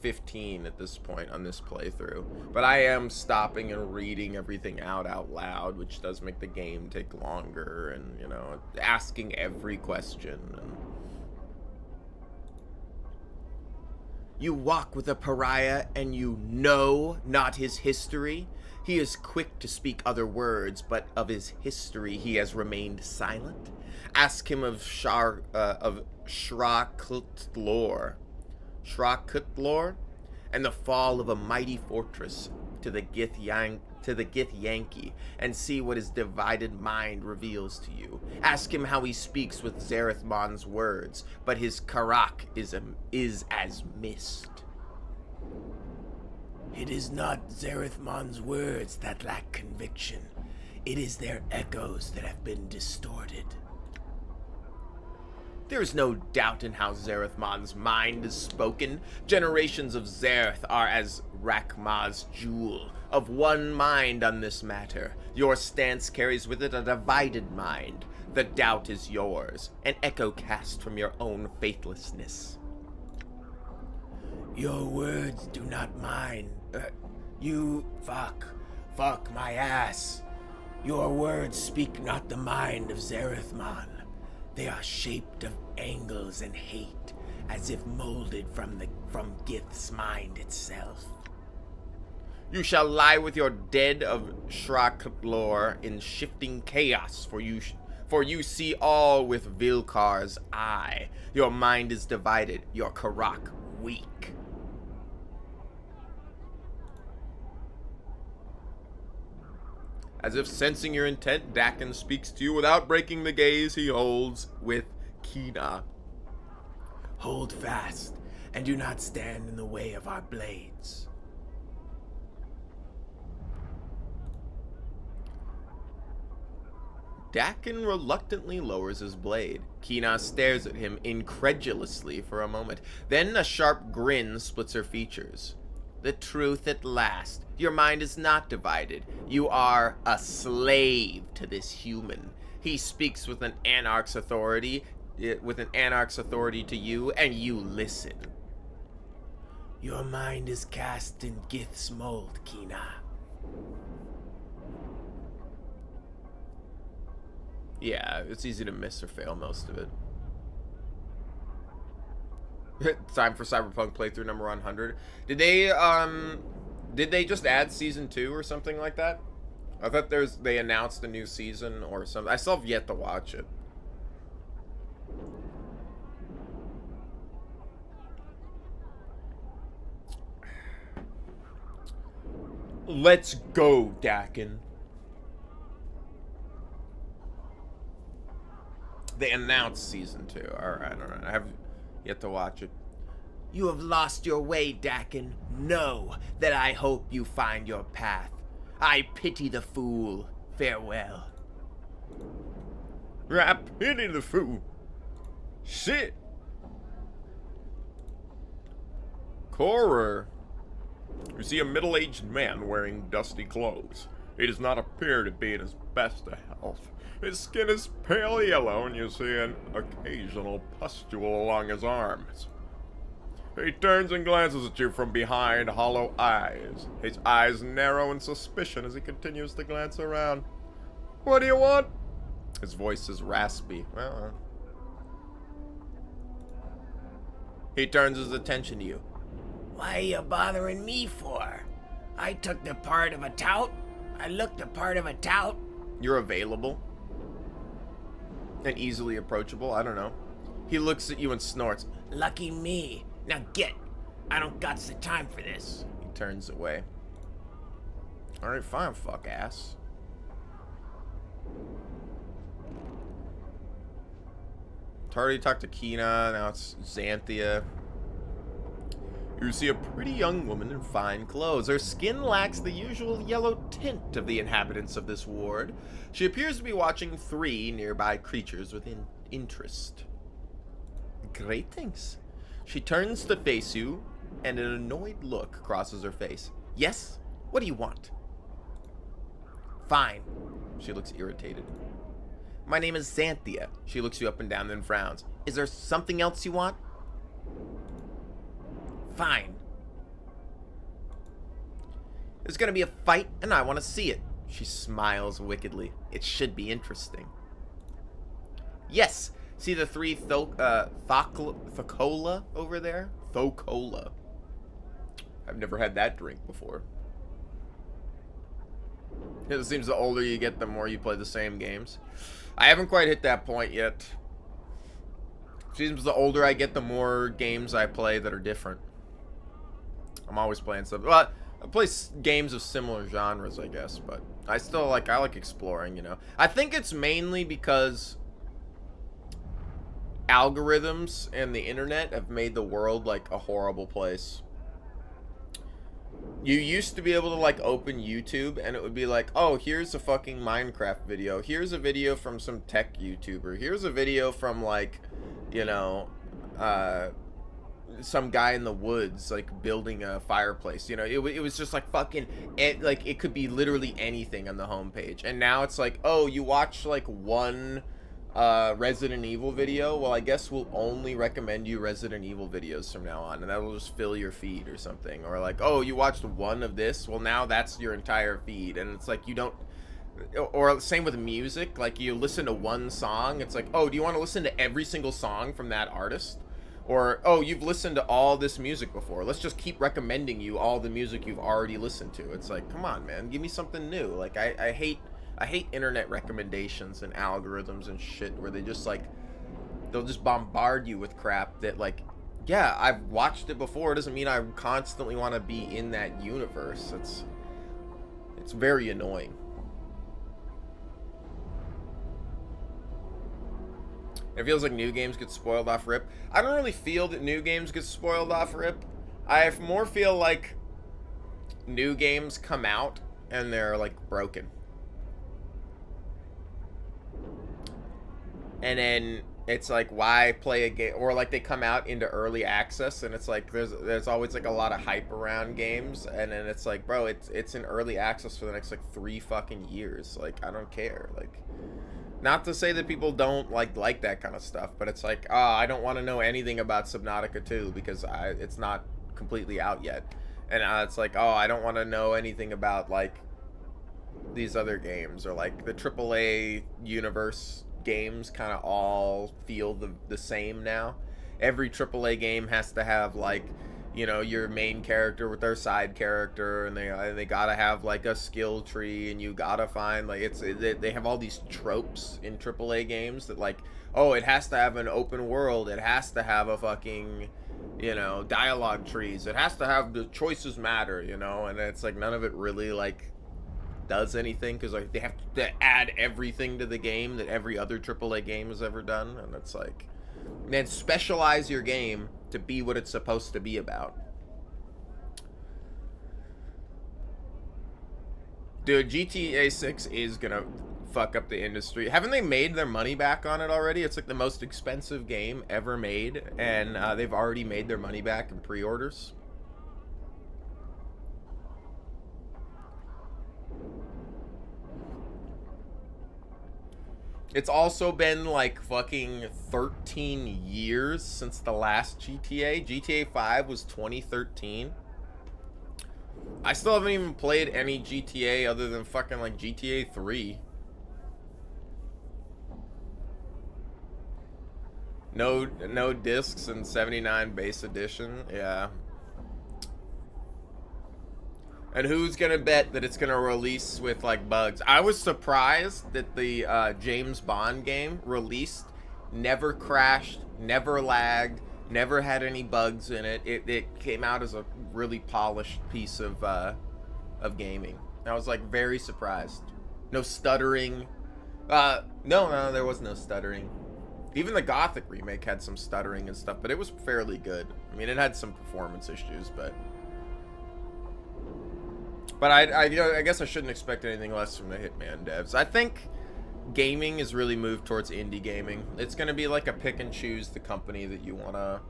15 at this point on this playthrough. But I am stopping and reading everything out loud, which does make the game take longer, and, you know, asking every question. And you walk with a pariah and you know not his history. He is quick to speak other words, but of his history he has remained silent. Ask him of Shrakutlor, and the fall of a mighty fortress to the Gith Yankee, and see what his divided mind reveals to you. Ask him how he speaks with Zerethmon's words, but his Karak is as mist. It is not Zerethmon's words that lack conviction. It is their echoes that have been distorted. There is no doubt in how Zerethmon's mind is spoken. Generations of Zereth are as Rakma's jewel, of one mind on this matter. Your stance carries with it a divided mind. The doubt is yours, an echo cast from your own faithlessness. Your words do not mine. Fuck my ass. Your words speak not the mind of Zarethmon. They are shaped of angles and hate, as if molded from Gith's mind itself. You shall lie with your dead of Shraklor in shifting chaos, for you see all with Vilkar's eye. Your mind is divided, your Karak weak. As if sensing your intent, Dakin speaks to you without breaking the gaze he holds with Kina. Hold fast, and do not stand in the way of our blades. Dakin reluctantly lowers his blade. Kina stares at him incredulously for a moment. Then a sharp grin splits her features. The truth at last. Your mind is not divided. You are a slave to this human. He speaks with an anarch's authority to you, and you listen. Your mind is cast in Gith's mold, Kina. Yeah, it's easy to miss or fail most of it. Time for Cyberpunk playthrough number 100. Did they just add season 2 or something like that? I thought they announced a new season or something. I still have yet to watch it. Let's go, Dakin. They announced season 2. Alright. I have yet to watch it. You have lost your way, Dakin. Know that I hope you find your path. I pity the fool. Farewell. I pity the fool. Shit. Horror. You see a middle-aged man wearing dusty clothes. He does not appear to be in his best of health. His skin is pale yellow, and you see an occasional pustule along his arms. He turns and glances at you from behind hollow eyes. His eyes narrow in suspicion as he continues to glance around. What do you want? His voice is raspy. He turns his attention to you. Why are you bothering me for? I took the part of a tout. I looked the part of a tout. You're available. And easily approachable, I don't know. He looks at you and snorts. Lucky me. Now get. I don't got the time for this. He turns away. Alright, fine, fuck ass. Already talked to Kina, now it's Xanthia. You see a pretty young woman in fine clothes. Her skin lacks the usual yellow tint of the inhabitants of this ward. She appears to be watching 3 nearby creatures with interest. Greetings. She turns to face you, and an annoyed look crosses her face. Yes? What do you want? Fine. She looks irritated. My name is Xanthia. She looks you up and down, then frowns. Is there something else you want? Fine. There's gonna be a fight, and I want to see it. She smiles wickedly. It should be interesting. Yes. See the 3 Thocola over there? Thocola. I've never had that drink before. It seems the older you get, the more you play the same games. I haven't quite hit that point yet. Seems the older I get, the more games I play that are different. I'm always playing stuff. Well, I play games of similar genres, I guess, but I like exploring, you know. I think it's mainly because algorithms and the internet have made the world like a horrible place. You used to be able to like open YouTube and it would be like, oh, here's a fucking Minecraft video. Here's a video from some tech YouTuber. Here's a video from like, you know, some guy in the woods like building a fireplace. You know, it was just like fucking like it could be literally anything on the homepage. And now it's like, oh, you watch like one Resident Evil video, well, I guess we'll only recommend you Resident Evil videos from now on, and that'll just fill your feed or something. Or like, oh, you watched one of this, well, now that's your entire feed. And it's like, you don't, or same with music, like you listen to one song, it's like, oh, do you want to listen to every single song from that artist? Or, oh, you've listened to all this music before, let's just keep recommending you all the music you've already listened to. It's like, come on, man, give me something new. Like, I hate internet recommendations and algorithms and shit where they just like, they'll just bombard you with crap that, like, yeah, I've watched it before, it doesn't mean I constantly want to be in that universe. It's very annoying. It feels like new games get spoiled off rip. I don't really feel that new games get spoiled off rip. I more feel like new games come out and they're like broken. And then it's like, why play a game? Or like they come out into early access and it's like there's always like a lot of hype around games, and then it's like, bro, it's in early access for the next like 3 fucking years. Like, I don't care. Like, not to say that people don't like that kind of stuff, but it's like, I don't want to know anything about Subnautica 2 because it's not completely out yet. And it's like, oh, I don't want to know anything about like these other games, or like the AAA universe games kind of all feel the same now. Every AAA game has to have like, you know, your main character with their side character, and they gotta have like a skill tree, and you gotta find like they have all these tropes in AAA games that like, oh, it has to have an open world, it has to have a fucking, you know, dialogue trees, it has to have the choices matter, you know, and it's like none of it really like does anything, because like they have to add everything to the game that every other AAA game has ever done. And it's like, man, specialize your game to be what it's supposed to be about. Dude, GTA 6 is gonna fuck up the industry. Haven't they made their money back on it already? It's like the most expensive game ever made, and they've already made their money back in pre-orders. It's also been like fucking 13 years since the last GTA. GTA 5 was 2013. I still haven't even played any GTA other than fucking like GTA 3. No discs and 79 base edition. Yeah. And who's gonna bet that it's gonna release with like bugs? I was surprised that the James Bond game released, never crashed, never lagged, never had any bugs in it. It came out as a really polished piece of gaming. I was like very surprised. No stuttering. No, there was no stuttering. Even the Gothic remake had some stuttering and stuff, but it was fairly good. I mean, it had some performance issues, but I guess I shouldn't expect anything less from the Hitman devs. I think gaming is really moved towards indie gaming. It's going to be like a pick and choose the company that you want to...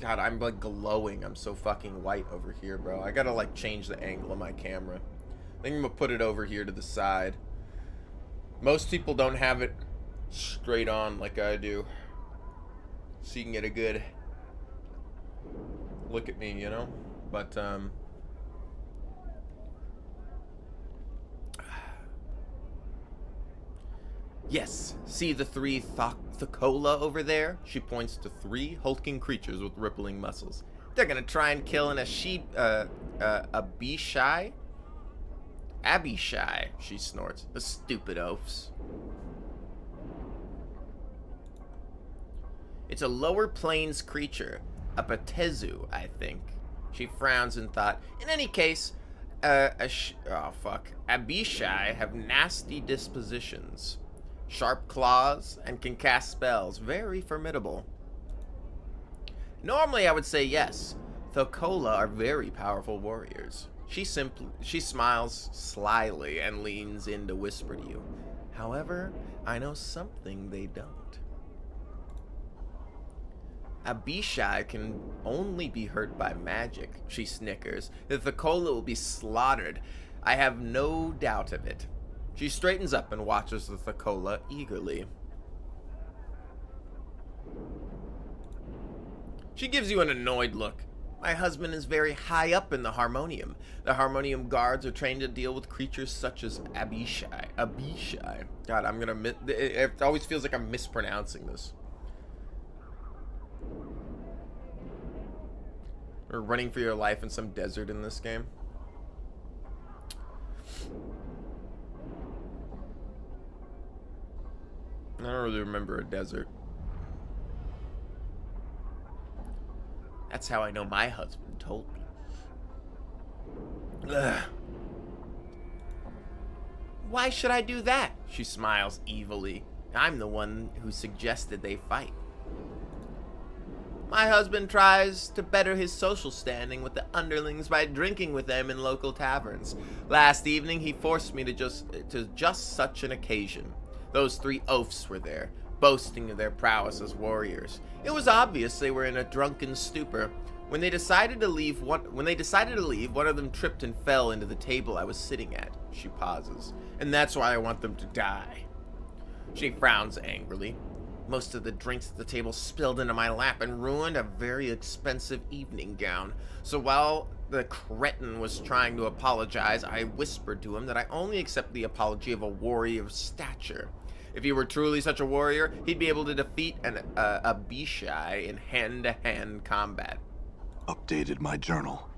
God, I'm like glowing. I'm so fucking white over here, bro. I got to like change the angle of my camera. I think I'm going to put it over here to the side. Most people don't have it straight on like I do. So you can get a good look at me, you know? But, yes, see the 3 Thakola over there? She points to 3 hulking creatures with rippling muscles. They're gonna try and kill a Abishai? Abishai, she snorts. The stupid oafs. It's a lower plains creature. A Patezu, I think. She frowns in thought. In any case, Abishai have nasty dispositions. Sharp claws, and can cast spells. Very formidable. Normally I would say yes. Thakola are very powerful warriors. She smiles slyly and leans in to whisper to you. However, I know something they don't. Abishai can only be hurt by magic, she snickers. The Thakola will be slaughtered. I have no doubt of it. She straightens up and watches the Thakola eagerly. She gives you an annoyed look. My husband is very high up in the Harmonium. The Harmonium guards are trained to deal with creatures such as Abishai. God, I'm gonna it always feels like I'm mispronouncing this. Or running for your life in some desert in this game. I don't really remember a desert. That's how I know my husband told me. Ugh. Why should I do that? She smiles evilly. I'm the one who suggested they fight. My husband tries to better his social standing with the underlings by drinking with them in local taverns. Last evening, he forced me to just such an occasion. Those 3 oafs were there, boasting of their prowess as warriors. It was obvious they were in a drunken stupor. When they decided to leave, one of them tripped and fell into the table I was sitting at. She pauses. And that's why I want them to die. She frowns angrily. Most of the drinks at the table spilled into my lap and ruined a very expensive evening gown. So while the cretin was trying to apologize, I whispered to him that I only accept the apology of a warrior of stature. If he were truly such a warrior, he'd be able to defeat an Abishai in hand-to-hand combat. Updated my journal.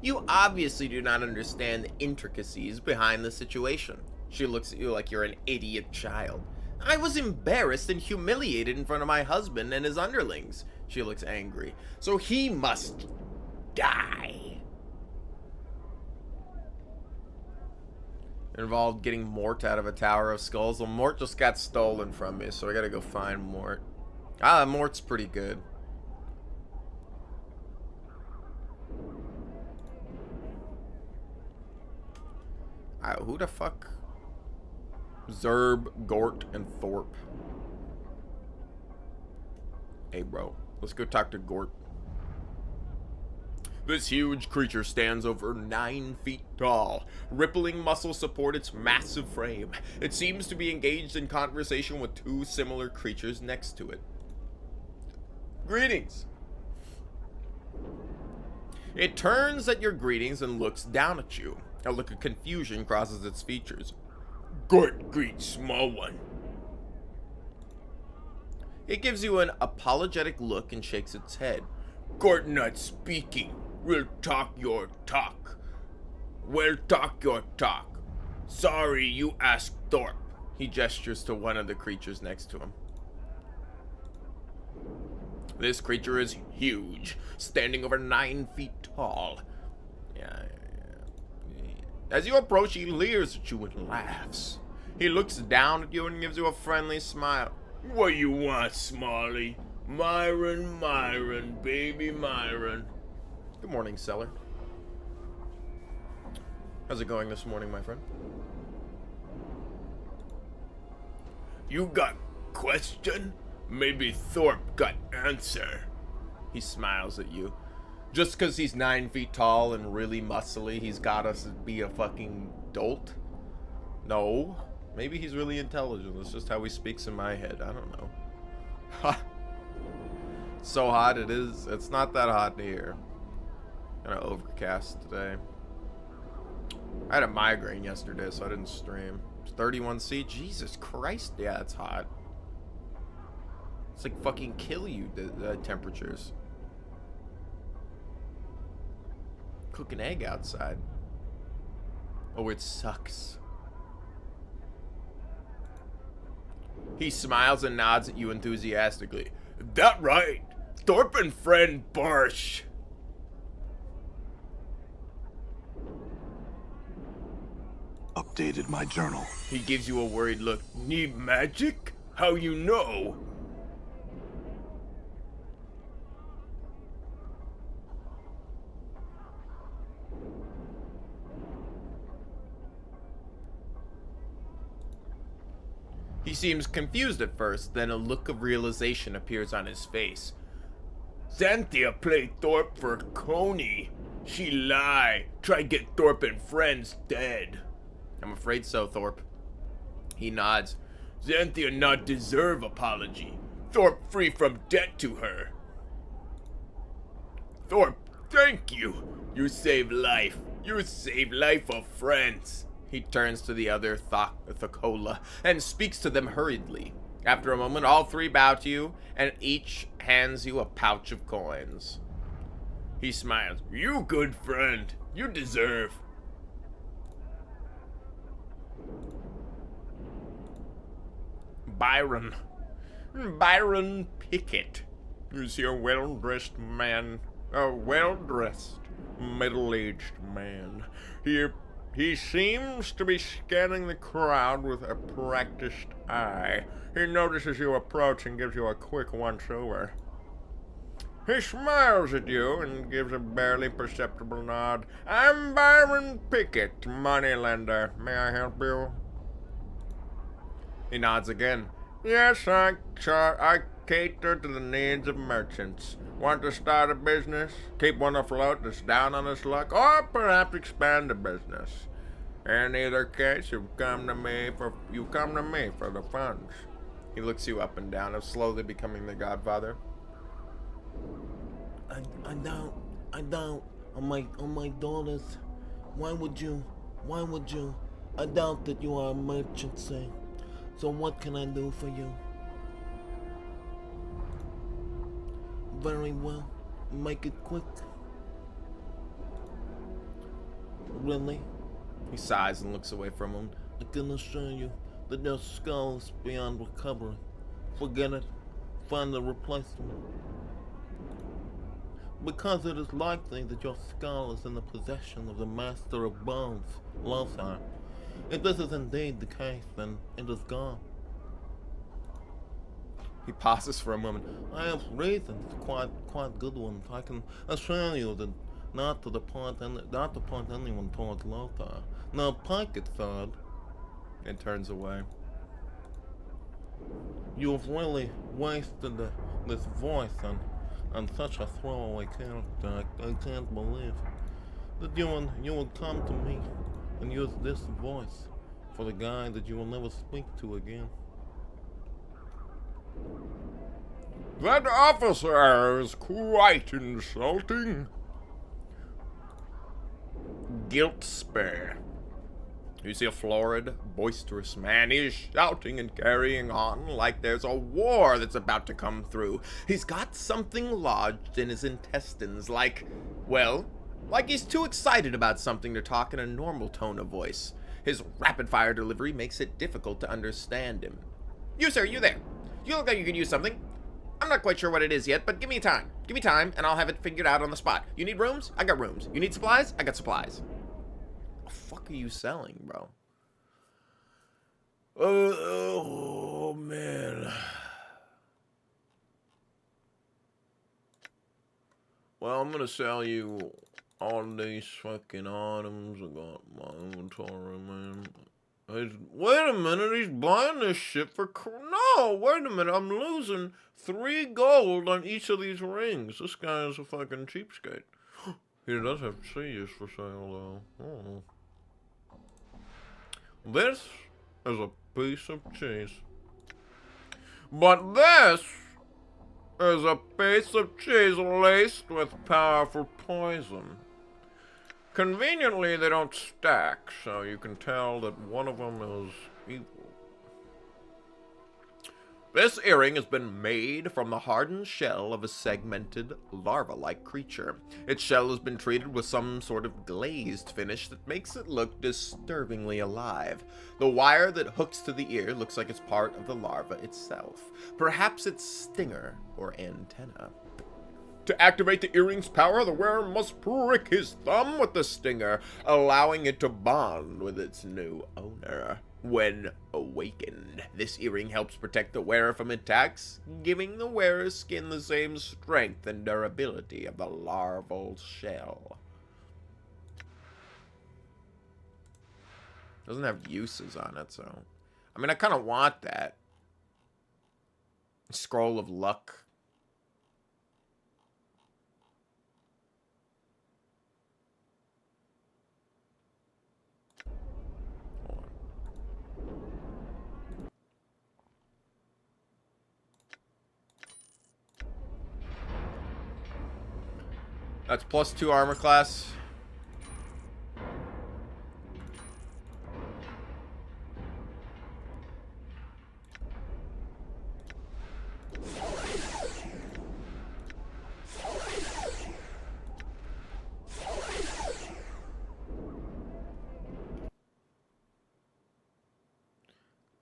You obviously do not understand the intricacies behind the situation. She looks at you like you're an idiot child. I was embarrassed and humiliated in front of my husband and his underlings. She looks angry. So he must die. It involved getting Mort out of a tower of skulls. Well, Mort just got stolen from me, so I gotta go find Mort. Mort's pretty good. Who the fuck? Zerb, Gort, and Thorpe. Hey, bro. Let's go talk to Gort. This huge creature stands over 9 feet tall. Rippling muscles support its massive frame. It seems to be engaged in conversation with 2 similar creatures next to it. Greetings. It turns at your greetings and looks down at you. A look of confusion crosses its features. Gort greets small one. It gives you an apologetic look and shakes its head. Gort not speaking. We'll talk your talk. We'll talk your talk. Sorry, you asked Thorpe. He gestures to one of the creatures next to him. This creature is huge, standing over 9 feet tall. Yeah. As you approach, he leers at you and laughs. He looks down at you and gives you a friendly smile. What you want, Smalley? Myron, baby Myron. Good morning, Seller. How's it going this morning, my friend? You got question? Maybe Thorpe got answer. He smiles at you. Just because he's 9 feet tall and really muscly, he's got us to be a fucking dolt? No. Maybe he's really intelligent. That's just how he speaks in my head. I don't know. Ha! So hot it is. It's not that hot here. Kind of overcast today. I had a migraine yesterday, so I didn't stream. It's 31°C. Jesus Christ. Yeah, it's hot. It's like fucking kill you, the temperatures. Cook an egg outside. Oh, it sucks. He smiles and nods at you enthusiastically. That right. Thorpe and friend Barsh. Updated my journal. He gives you a worried look. Need magic? How you know? He seems confused at first, then a look of realization appears on his face. Xanthia played Thorpe for Coney. She lie. Try get Thorpe and friends dead. I'm afraid so, Thorpe. He nods. Xanthia not deserve apology. Thorpe free from debt to her. Thorpe, thank you. You saved life. You saved life of friends. He turns to the other Thakola and speaks to them hurriedly. After a moment, all three bow to you, and each hands you a pouch of coins. He smiles. You good friend. You deserve. Byron Pickett is a well-dressed man, a well-dressed, middle-aged man. He seems to be scanning the crowd with a practiced eye. He notices you approach and gives you a quick once-over. He smiles at you and gives a barely perceptible nod. I'm Byron Pickett, moneylender. May I help you? He nods again. Yes, I cater to the needs of merchants. Want to start a business? Keep one afloat that's down on its luck? Or perhaps expand a business? In either case, you come to me for the funds. He looks you up and down, slowly becoming the godfather. I doubt on my daughters. Why would you? I doubt that you are a merchant, sir. So what can I do for you? Very well. Make it quick. Really? He sighs and looks away from him. I can assure you that your skull is beyond recovery. Forget it. Find a replacement. Because it is likely that your skull is in the possession of the Master of Bones, Lothar. If this is indeed the case, then it is gone. He pauses for a moment. I have reasons, quite good ones. I can assure you that not to point anyone towards Lothar. Now, Pike it third. And turns away. You have really wasted this voice on such a throwaway character. I can't believe that you would come to me and use this voice for the guy that you will never speak to again. That officer is quite insulting. Giltspur. You see a florid, boisterous man. He's shouting and carrying on like there's a war that's about to come through. He's got something lodged in his intestines, like he's too excited about something to talk in a normal tone of voice. His rapid-fire delivery makes it difficult to understand him. You, sir, you there. You look like you could use something. I'm not quite sure what it is yet, but give me time. Give me time, and I'll have it figured out on the spot. You need rooms? I got rooms. You need supplies? I got supplies. What the fuck are you selling, bro? Oh man. Well, I'm gonna sell you all these fucking items. I got my inventory, man. Wait a minute, he's buying this shit for... No, wait a minute, I'm losing 3 gold on each of these rings. This guy is a fucking cheapskate. He does have cheese for sale, though. Oh. This is a piece of cheese. But this is a piece of cheese laced with powerful poison. Conveniently, they don't stack, so you can tell that one of them is evil. This earring has been made from the hardened shell of a segmented, larva-like creature. Its shell has been treated with some sort of glazed finish that makes it look disturbingly alive. The wire that hooks to the ear looks like it's part of the larva itself. Perhaps its stinger or antenna. To activate the earring's power, the wearer must prick his thumb with the stinger, allowing it to bond with its new owner. When awakened, this earring helps protect the wearer from attacks, giving the wearer's skin the same strength and durability of the larval shell. Doesn't have uses on it, so... I mean, I kind of want that. Scroll of Luck. That's +2 armor class.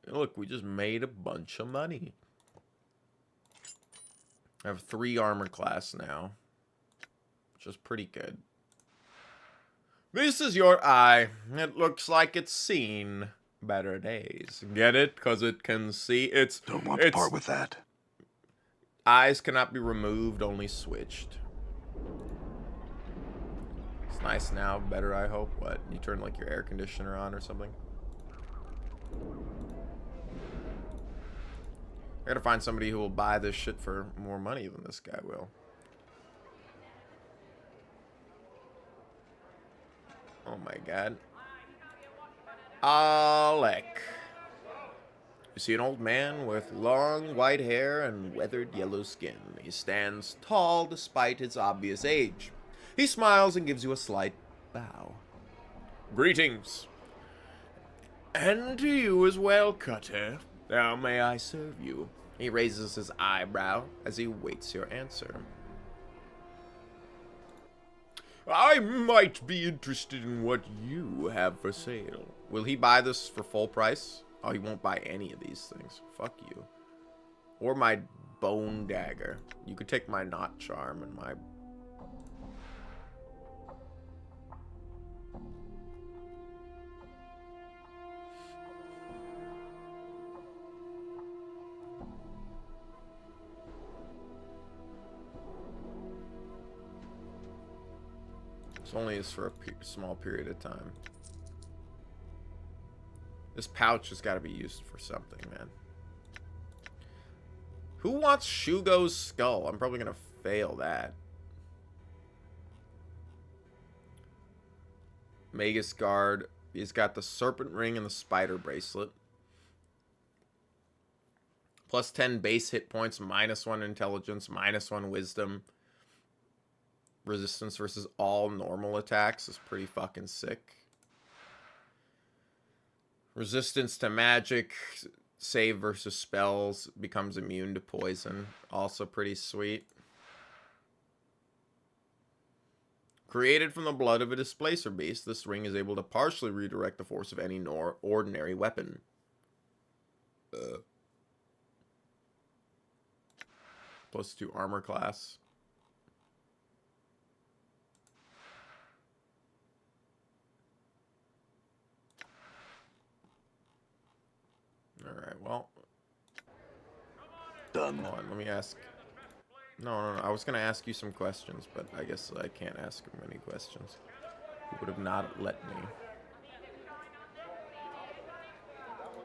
Look, we just made a bunch of money. I have 3 armor class now, which is pretty good. This is your eye. It looks like it's seen better days. Get it? Because it can see. Don't want to part with that. Eyes cannot be removed, only switched. It's nice now. Better, I hope. What? You turn like your air conditioner on or something? I gotta find somebody who will buy this shit for more money than this guy will. Oh my god. Alec. You see an old man with long white hair and weathered yellow skin. He stands tall despite his obvious age. He smiles and gives you a slight bow. Greetings. And to you as well, Cutter. How may I serve you? He raises his eyebrow as he waits your answer. I might be interested in what you have for sale. Will he buy this for full price? Oh, he won't buy any of these things. Fuck you. Or my bone dagger. You could take my knot charm and my... This only is for a small period of time. This pouch has got to be used for something, man. Who wants Shugo's skull? I'm probably going to fail that. Magus Guard. He's got the serpent ring and the spider bracelet. Plus 10 base hit points, -1 intelligence, -1 wisdom. Resistance versus all normal attacks is pretty fucking sick. Resistance to magic, save versus spells, becomes immune to poison. Also pretty sweet. Created from the blood of a displacer beast, this ring is able to partially redirect the force of any ordinary weapon. +2 armor class. Alright, well. Done. Hold on, let me ask. No. I was going to ask you some questions, but I guess I can't ask him any questions. He would have not let me.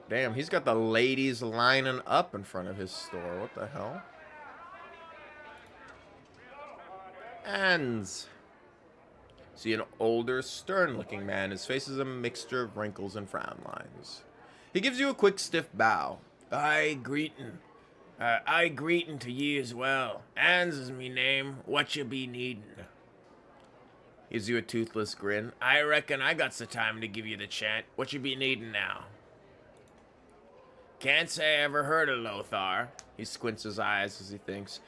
Damn, he's got the ladies lining up in front of his store. What the hell? Hands. See an older, stern-looking man. His face is a mixture of wrinkles and frown lines. He gives you a quick, stiff bow. I greetin' to ye as well. Hans is me name. What you be needin'? Gives you a toothless grin. I reckon I got some time to give you the chant. What you be needin' now? Can't say I ever heard of Lothar. He squints his eyes as he thinks.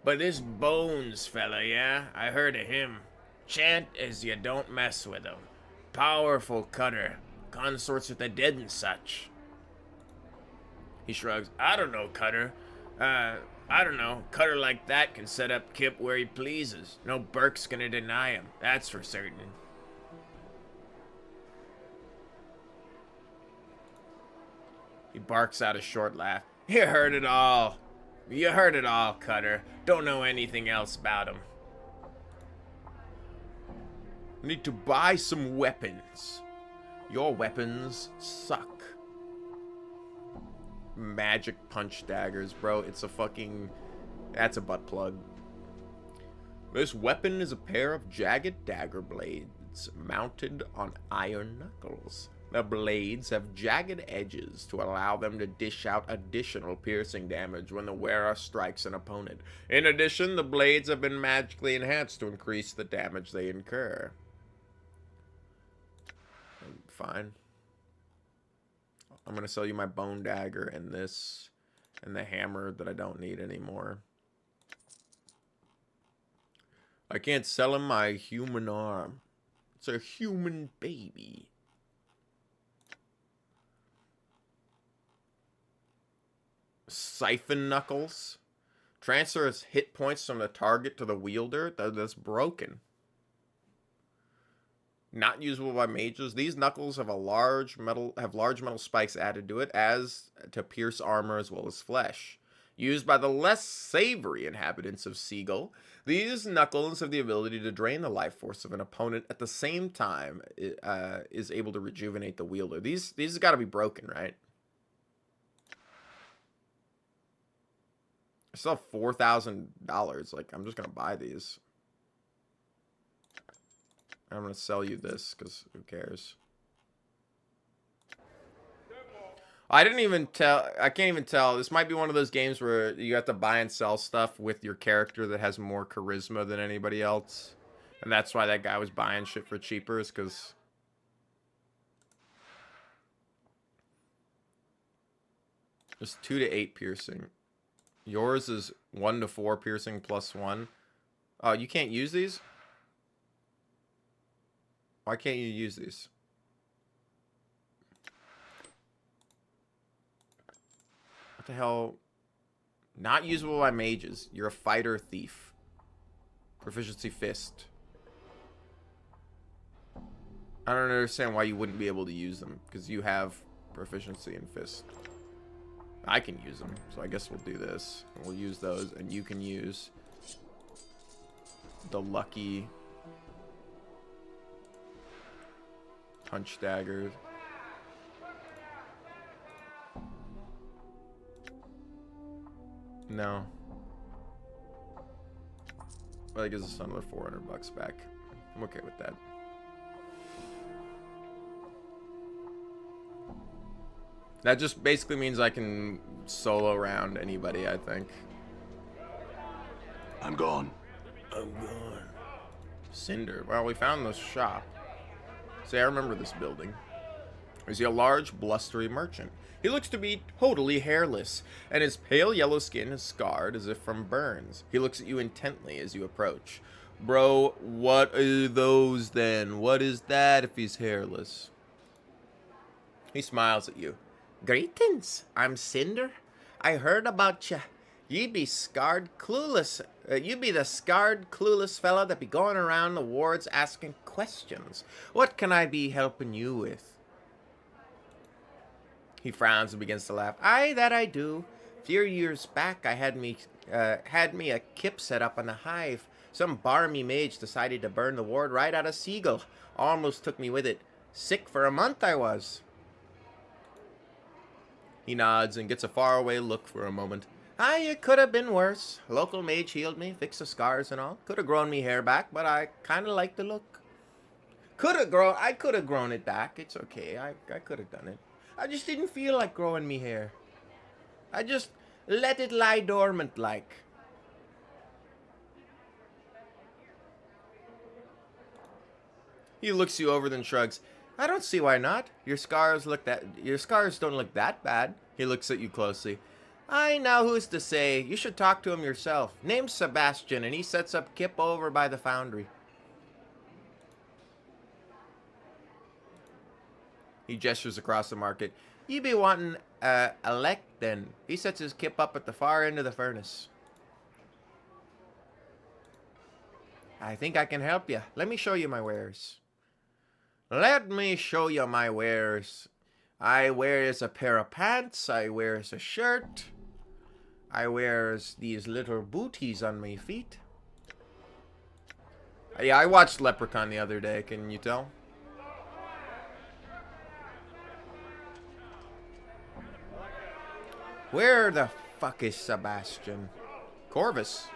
But this Bones fella, yeah? I heard of him. Chant is you don't mess with him. Powerful cutter. Consorts with the dead and such. He shrugs. I don't know, Cutter. I don't know. Cutter like that can set up Kip where he pleases. No Burke's gonna deny him. That's for certain. He barks out a short laugh. You heard it all. You heard it all, Cutter. Don't know anything else about him. Need to buy some weapons. Your weapons suck. Magic punch daggers, bro. It's a fucking... That's a butt plug. This weapon is a pair of jagged dagger blades mounted on iron knuckles. The blades have jagged edges to allow them to dish out additional piercing damage when the wearer strikes an opponent. In addition, the blades have been magically enhanced to increase the damage they incur. Fine. I'm going to sell you my bone dagger and this, and the hammer that I don't need anymore. I can't sell him my human arm. It's a human baby. Siphon Knuckles. Transfers hit points from the target to the wielder. That's broken. Not usable by mages. These knuckles have large metal spikes added to it, as to pierce armor as well as flesh. Used by the less savory inhabitants of Seagull, these knuckles have the ability to drain the life force of an opponent at the same time it is able to rejuvenate the wielder. These have got to be broken, right? I still have $4,000. Like, I'm just gonna buy these. I'm gonna sell you this because who cares? I can't even tell. This might be one of those games where you have to buy and sell stuff with your character that has more charisma than anybody else. And that's why that guy was buying shit for cheaper, is because... There's 2 to 8 piercing. Yours is 1 to 4 piercing plus 1. Oh, you can't use these? Why can't you use these? What the hell? Not usable by mages. You're a fighter thief. Proficiency fist. I don't understand why you wouldn't be able to use them, because you have proficiency in fist. I can use them, so I guess we'll do this. We'll use those, and you can use the lucky punch daggers. No. Well, that gives us another $400 back. I'm okay with that. That just basically means I can solo round anybody, I think. I'm gone. I'm gone. Cinder. Well, we found the shop. See, I remember this building. Is he a large, blustery merchant? He looks to be totally hairless, and his pale yellow skin is scarred as if from burns. He looks at you intently as you approach. Bro, what are those then? What is that if he's hairless? He smiles at you. Greetings, I'm Cinder. I heard about ya. You be scarred clueless. You be the scarred clueless fella that be going around the wards asking questions. What can I be helping you with? He frowns and begins to laugh. Aye, that I do. A few years back, I had me a kip set up on the hive. Some barmy mage decided to burn the ward right out of Seagull. Almost took me with it. Sick for a month I was. He nods and gets a faraway look for a moment. Aye, it could have been worse. Local mage healed me, fixed the scars and all. Could have grown me hair back, but I kind of like the look. I could have grown it back. It's okay. I could have done it. I just didn't feel like growing me hair. I just let it lie dormant like. He looks you over, then shrugs. I don't see why not. Your scars don't look that bad. He looks at you closely. Aye, now who's to say? You should talk to him yourself. Name's Sebastian, and he sets up kip over by the foundry. He gestures across the market. You be wanting Alec then. He sets his kip up at the far end of the furnace. I think I can help you. Let me show you my wares. Let me show you my wares. I wears a pair of pants. I wears a shirt. I wears these little booties on my feet. Yeah, I watched Leprechaun the other day. Can you tell? Where the fuck is Sebastian? Corvus.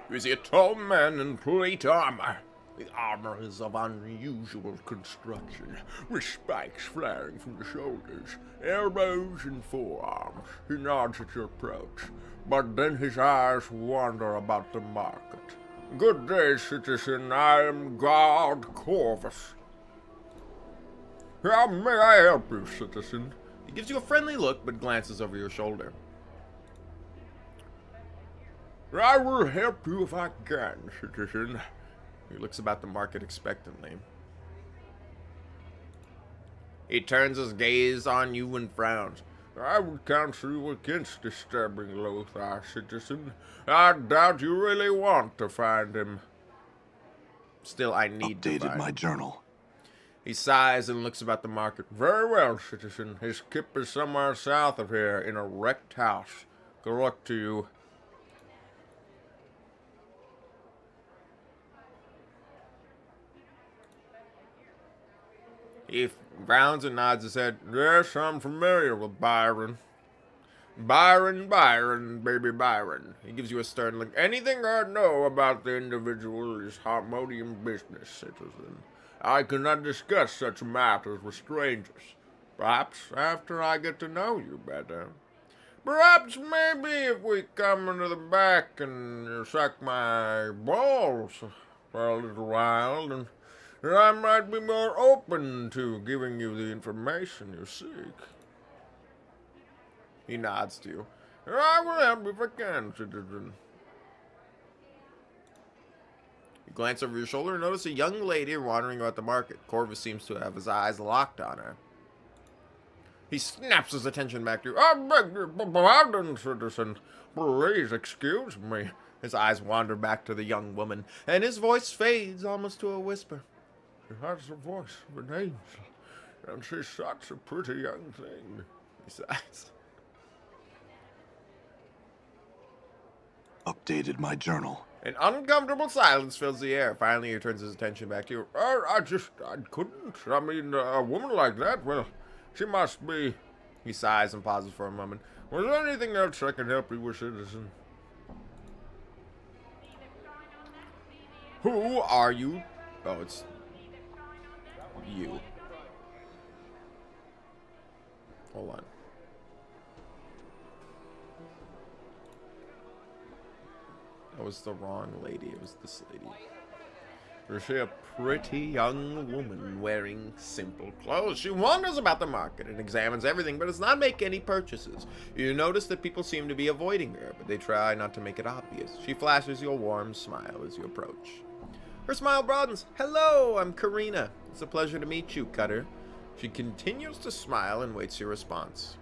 Is he a tall man in plate armor? The armor is of unusual construction, with spikes flaring from the shoulders, elbows, and forearms. He nods at your approach, but then his eyes wander about the market. Good day, citizen. I am guard Corvus. How may I help you, citizen? He gives you a friendly look, but glances over your shoulder. I will help you if I can, citizen. He looks about the market expectantly. He turns his gaze on you and frowns. I would counsel you against disturbing Lothar, citizen. I doubt you really want to find him. Still, I need to find him. Updated my journal. He sighs and looks about the market. Very well, citizen. His kip is somewhere south of here, in a wrecked house. Good luck to you. He frowns and nods his head. Yes, I'm familiar with Byron. Byron, baby Byron. He gives you a stern look. Anything I know about the individual is harmonium business, citizen. I cannot discuss such matters with strangers. Perhaps after I get to know you better. Perhaps maybe if we come into the back and you suck my balls for a little while, then I might be more open to giving you the information you seek. He nods to you. I will help if I can, citizen. You glance over your shoulder and notice a young lady wandering about the market. Corvus seems to have his eyes locked on her. He snaps his attention back to you. I beg your pardon, citizen. Please excuse me. His eyes wander back to the young woman, and his voice fades almost to a whisper. She has the voice of an angel, and she's such a pretty young thing. He sighs. Updated my journal. An uncomfortable silence fills the air. Finally, he turns his attention back to you. I couldn't. I mean, a woman like that, well, she must be. He sighs and pauses for a moment. Was there anything else I can help you with, citizen? Who are you? Oh, it's you. Hold on. That was the wrong lady. It was this lady. Is she a pretty young woman wearing simple clothes? She wanders about the market and examines everything, but does not make any purchases. You notice that people seem to be avoiding her, but they try not to make it obvious. She flashes you a warm smile as you approach. Her smile broadens. Hello, I'm Karina. It's a pleasure to meet you, Cutter. She continues to smile and waits your response.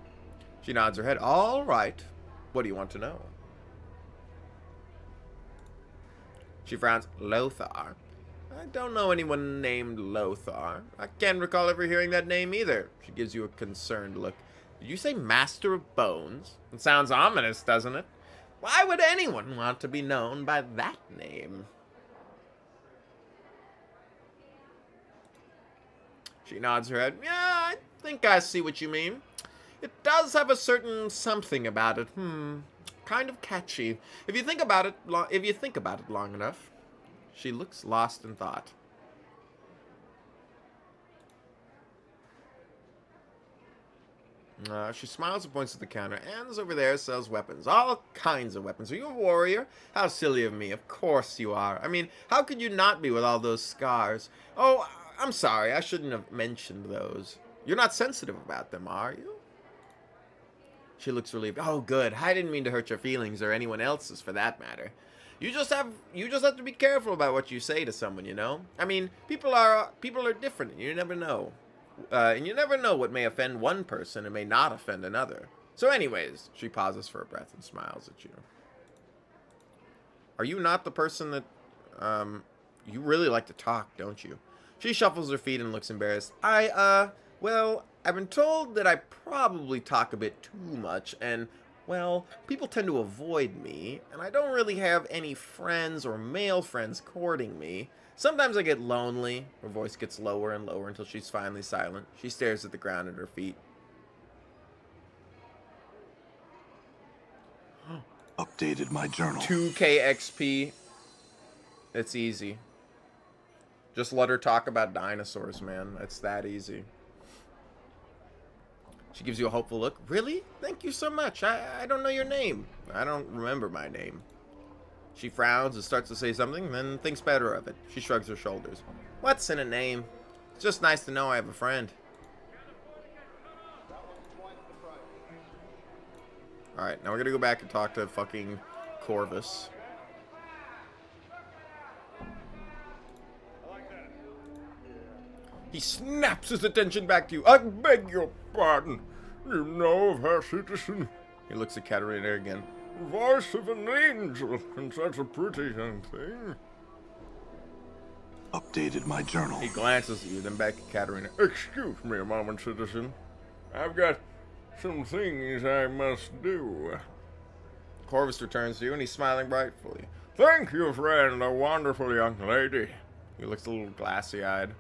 She nods her head. All right. What do you want to know? She frowns. Lothar. I don't know anyone named Lothar. I can't recall ever hearing that name either. She gives you a concerned look. Did you say Master of Bones? It sounds ominous, doesn't it? Why would anyone want to be known by that name? She nods her head. Yeah, I think I see what you mean. It does have a certain something about it. Kind of catchy. If you think about it long enough. She looks lost in thought. She smiles and points to the counter. Anne's over there sells weapons. All kinds of weapons. Are you a warrior? How silly of me. Of course you are. I mean, how could you not be with all those scars? Oh, I'm sorry. I shouldn't have mentioned those. You're not sensitive about them, are you? She looks relieved. Oh, good. I didn't mean to hurt your feelings or anyone else's for that matter. You just have to be careful about what you say to someone, you know? I mean, people are different, and you never know. And you never know what may offend one person and may not offend another. So anyways, she pauses for a breath and smiles at you. Are you not the person that, you really like to talk, don't you? She shuffles her feet and looks embarrassed. Well, I've been told that I probably talk a bit too much, and, well, people tend to avoid me, and I don't really have any friends or male friends courting me. Sometimes I get lonely. Her voice gets lower and lower until she's finally silent. She stares at the ground at her feet. Updated my journal. 2k XP. It's easy. Just let her talk about dinosaurs, man. It's that easy. She gives you a hopeful look. Really? Thank you so much. I don't know your name. I don't remember my name. She frowns and starts to say something, then thinks better of it. She shrugs her shoulders. What's in a name? It's just nice to know I have a friend. Alright, now we're gonna go back and talk to fucking Corvus. He snaps his attention back to you. I beg your pardon. You know of her, citizen? He looks at Katarina again. Voice of an angel, and such a pretty young thing. Updated my journal. He glances at you, then back at Katarina. Excuse me a moment, citizen. I've got some things I must do. Corvus returns to you, and he's smiling brightly. Thank you, friend, a wonderful young lady. He looks a little glassy-eyed.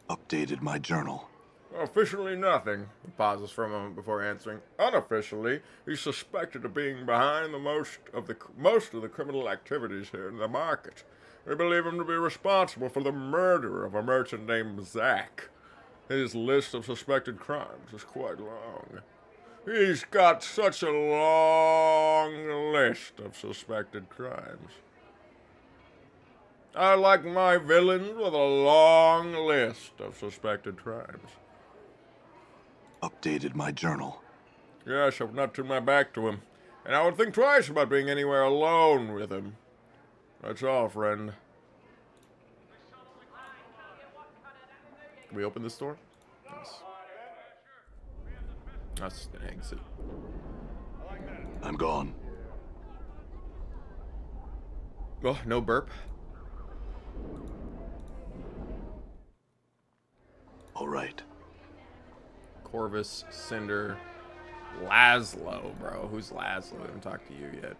Updated my journal. Officially nothing. He pauses for a moment before answering. Unofficially, he's suspected of being behind the most of the criminal activities here in the market. We believe him to be responsible for the murder of a merchant named Zach. His list of suspected crimes is quite long. He's got such a long list of suspected crimes. I like my villains with a long list of suspected crimes. Updated my journal. Yes, I've not turned my back to him, and I would think twice about being anywhere alone with him. That's all, friend. Can we open this door? Yes. That's just an exit. I'm gone. Oh, no burp. All right. Corvus, Cinder, Laszlo, bro. Who's Laszlo? I haven't talked to you yet.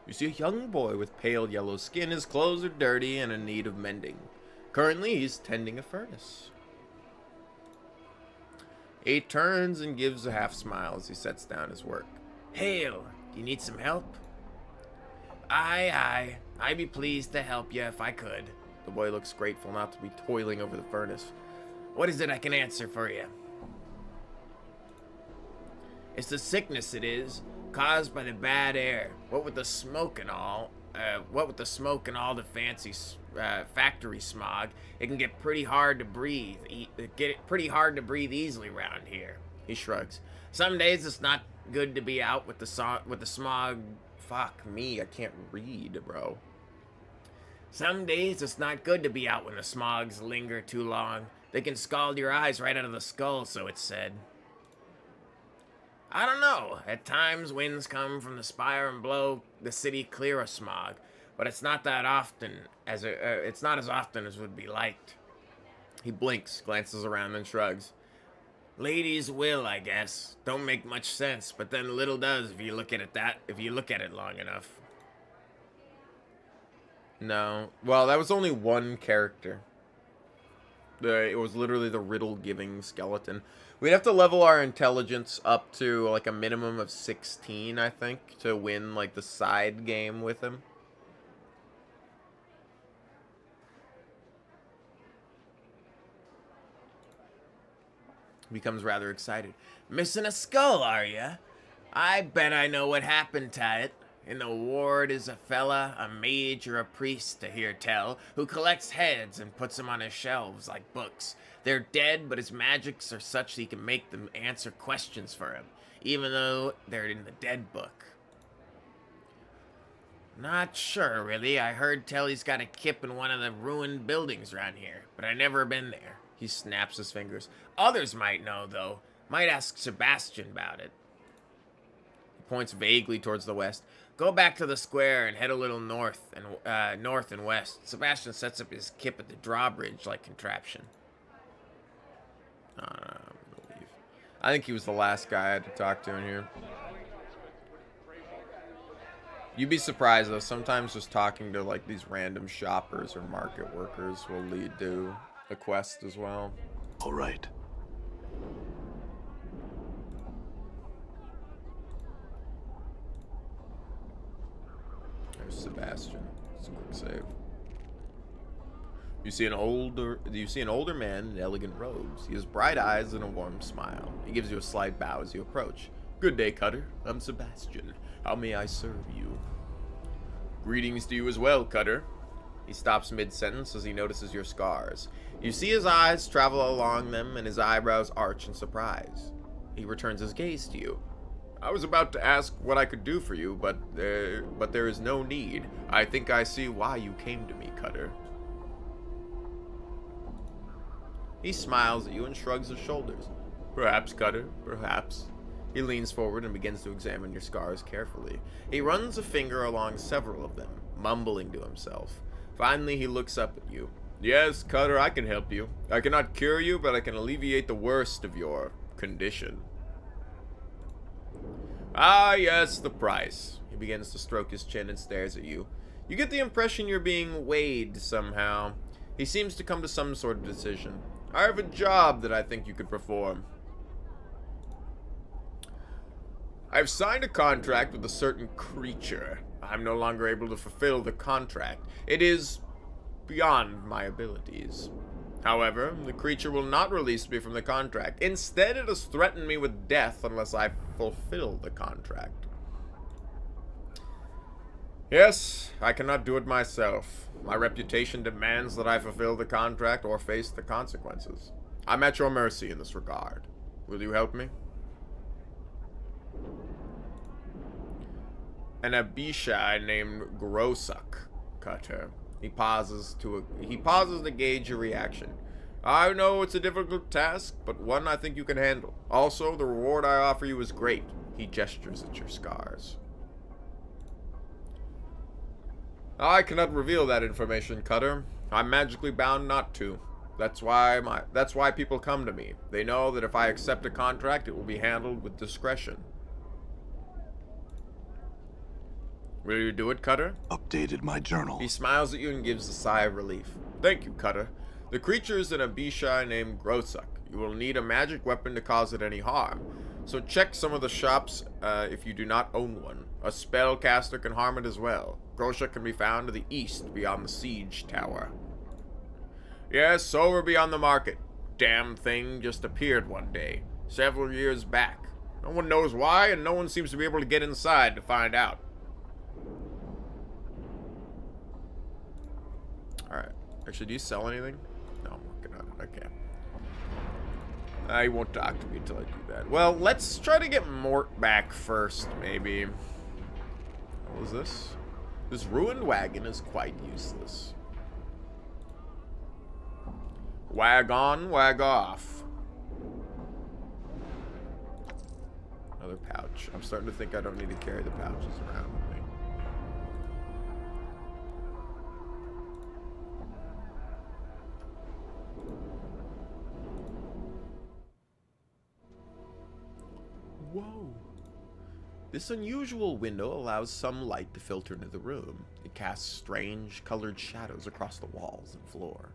You see a young boy with pale yellow skin. His clothes are dirty and in need of mending. Currently, he's tending a furnace. He turns and gives a half smile as he sets down his work. Hail, do you need some help? Aye. I'd be pleased to help you if I could. The boy looks grateful not to be toiling over the furnace. What is it I can answer for you? It's the sickness, it is, caused by the bad air. What with the smoke and all the fancy factory smog, it can get pretty hard to breathe. Pretty hard to breathe easily around here. He shrugs. Some days it's not good to be out with the smog. Fuck me, I can't read, bro. Some days it's not good to be out when the smogs linger too long. They can scald your eyes right out of the skull, so it's said. I don't know. At times, winds come from the spire and blow the city clear of smog, but it's not that often it's not as often as would be liked. He blinks, glances around, and shrugs. Ladies' will, I guess. Don't make much sense, but then little does if you look at it long enough. No. Well, that was only one character. It was literally the riddle-giving skeleton. We'd have to level our intelligence up to, like, a minimum of 16, I think, to win, like, the side game with him. Becomes rather excited. Missing a skull, are ya? I bet I know what happened to it. In the ward is a fella, a mage or a priest to hear tell, who collects heads and puts them on his shelves like books. They're dead, but his magics are such that he can make them answer questions for him, even though they're in the dead book. Not sure, really. I heard tell he's got a kip in one of the ruined buildings around here, but I never been there. He snaps his fingers. Others might know, though. Might ask Sebastian about it. He points vaguely towards the west. Go back to the square and head a little north and west. Sebastian sets up his kip at the drawbridge-like contraption. I think he was the last guy I had to talk to in here. You'd be surprised, though. Sometimes just talking to, like, these random shoppers or market workers will lead to a quest as well. All right. Sebastian. It's a quick save. You see an older man in elegant robes. He has bright eyes and a warm smile. He gives you a slight bow as you approach. Good day, Cutter. I'm Sebastian. How may I serve you? Greetings to you as well, Cutter. He stops mid-sentence as he notices your scars. You see his eyes travel along them and his eyebrows arch in surprise. He returns his gaze to you. I was about to ask what I could do for you, but there is no need. I think I see why you came to me, Cutter. He smiles at you and shrugs his shoulders. Perhaps, Cutter, perhaps. He leans forward and begins to examine your scars carefully. He runs a finger along several of them, mumbling to himself. Finally, he looks up at you. Yes, Cutter, I can help you. I cannot cure you, but I can alleviate the worst of your condition. Ah, yes, the price. He begins to stroke his chin and stares at you. You get the impression you're being weighed somehow. He seems to come to some sort of decision. I have a job that I think you could perform. I've signed a contract with a certain creature. I'm no longer able to fulfill the contract. It is beyond my abilities. However, the creature will not release me from the contract. Instead, it has threatened me with death unless I fulfill the contract. Yes, I cannot do it myself. My reputation demands that I fulfill the contract or face the consequences. I'm at your mercy in this regard. Will you help me? An Abishai named Grosuk, Cutter. He pauses to gauge your reaction. I know it's a difficult task, but one I think you can handle. Also, the reward I offer you is great. He gestures at your scars. I cannot reveal that information, Cutter. I'm magically bound not to. That's why people come to me. They know that if I accept a contract, it will be handled with discretion. Will you do it, Cutter? Updated my journal. He smiles at you and gives a sigh of relief. Thank you, Cutter. The creature is an Abishai named Grosuk. You will need a magic weapon to cause it any harm. So check some of the shops if you do not own one. A spellcaster can harm it as well. Grosuk can be found to the east beyond the siege tower. Yes, over beyond the market. Damn thing just appeared one day, several years back. No one knows why, and no one seems to be able to get inside to find out. Alright. Actually, do you sell anything? No, I'm working on it. Okay. He won't talk to me until I do that. Well, let's try to get Mort back first, maybe. What was this? This ruined wagon is quite useless. Wag on, wag off. Another pouch. I'm starting to think I don't need to carry the pouches around with me. Whoa. This unusual window allows some light to filter into the room. It casts strange, colored shadows across the walls and floor.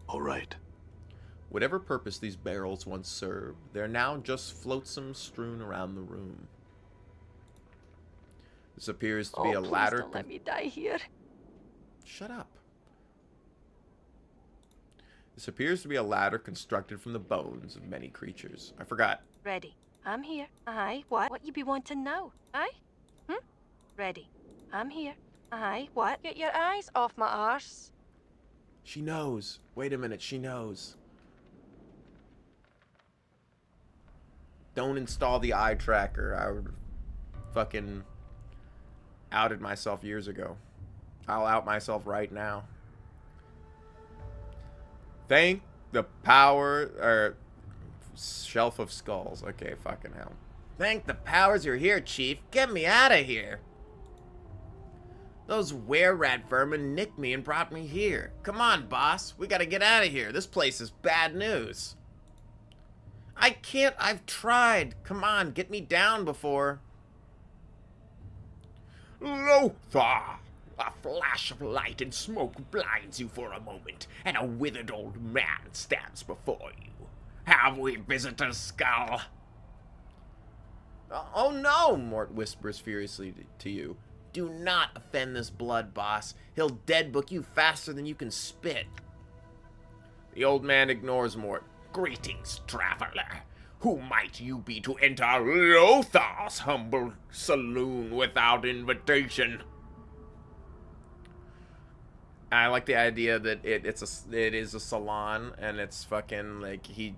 All right. Whatever purpose these barrels once served, they're now just flotsam strewn around the room. This appears to be a ladder. Don't let me die here. Shut up. This appears to be a ladder constructed from the bones of many creatures. I forgot. Ready. I'm here. Aye. What? What you be wanting now? Aye? Ready. I'm here. Aye. What? Get your eyes off my arse. She knows. Wait a minute, she knows. Don't install the eye tracker. I would fucking outed myself years ago. I'll out myself right now. Thank the power, or Shelf of Skulls. Okay, fucking hell. Thank the powers you're here, Chief. Get me out of here. Those were-rat vermin nicked me and brought me here. Come on, boss. We gotta get out of here. This place is bad news. I can't. I've tried. Come on, get me down before... Lothar! A flash of light and smoke blinds you for a moment, and a withered old man stands before you. Have we visitors, Skull? Oh no, Mort whispers furiously to you. Do not offend this blood, boss. He'll deadbook you faster than you can spit. The old man ignores Mort. Greetings, traveler. Who might you be to enter Lothar's humble saloon without invitation? I like the idea that it is a salon, and it's fucking like he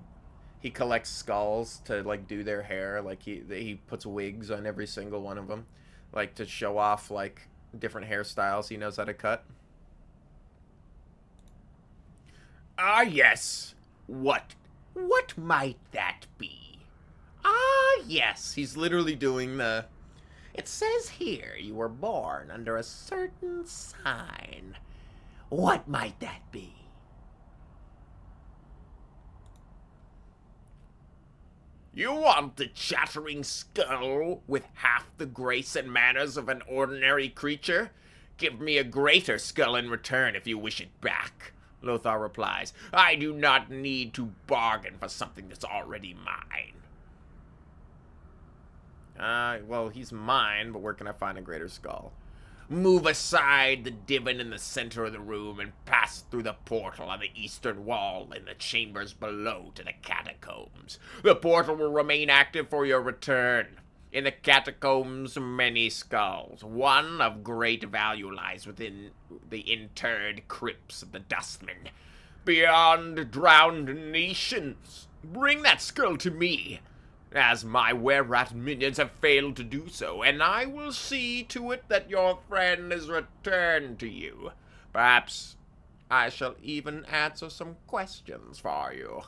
collects skulls to like do their hair. Like he puts wigs on every single one of them, like to show off like different hairstyles he knows how to cut. Ah, yes. What might that be? Ah, yes. He's literally doing the... It says here you were born under a certain sign. What might that be? You want the chattering skull with half the grace and manners of an ordinary creature? Give me a greater skull in return if you wish it back. Lothar replies, I do not need to bargain for something that's already mine. Well, he's mine, but where can I find a greater skull? Move aside the divan in the center of the room and pass through the portal on the eastern wall in the chambers below to the catacombs. The portal will remain active for your return. In the catacombs, many skulls. One of great value lies within the interred crypts of the dustmen. Beyond drowned nations. Bring that skull to me, as my were-rat minions have failed to do so, and I will see to it that your friend is returned to you. Perhaps I shall even answer some questions for you.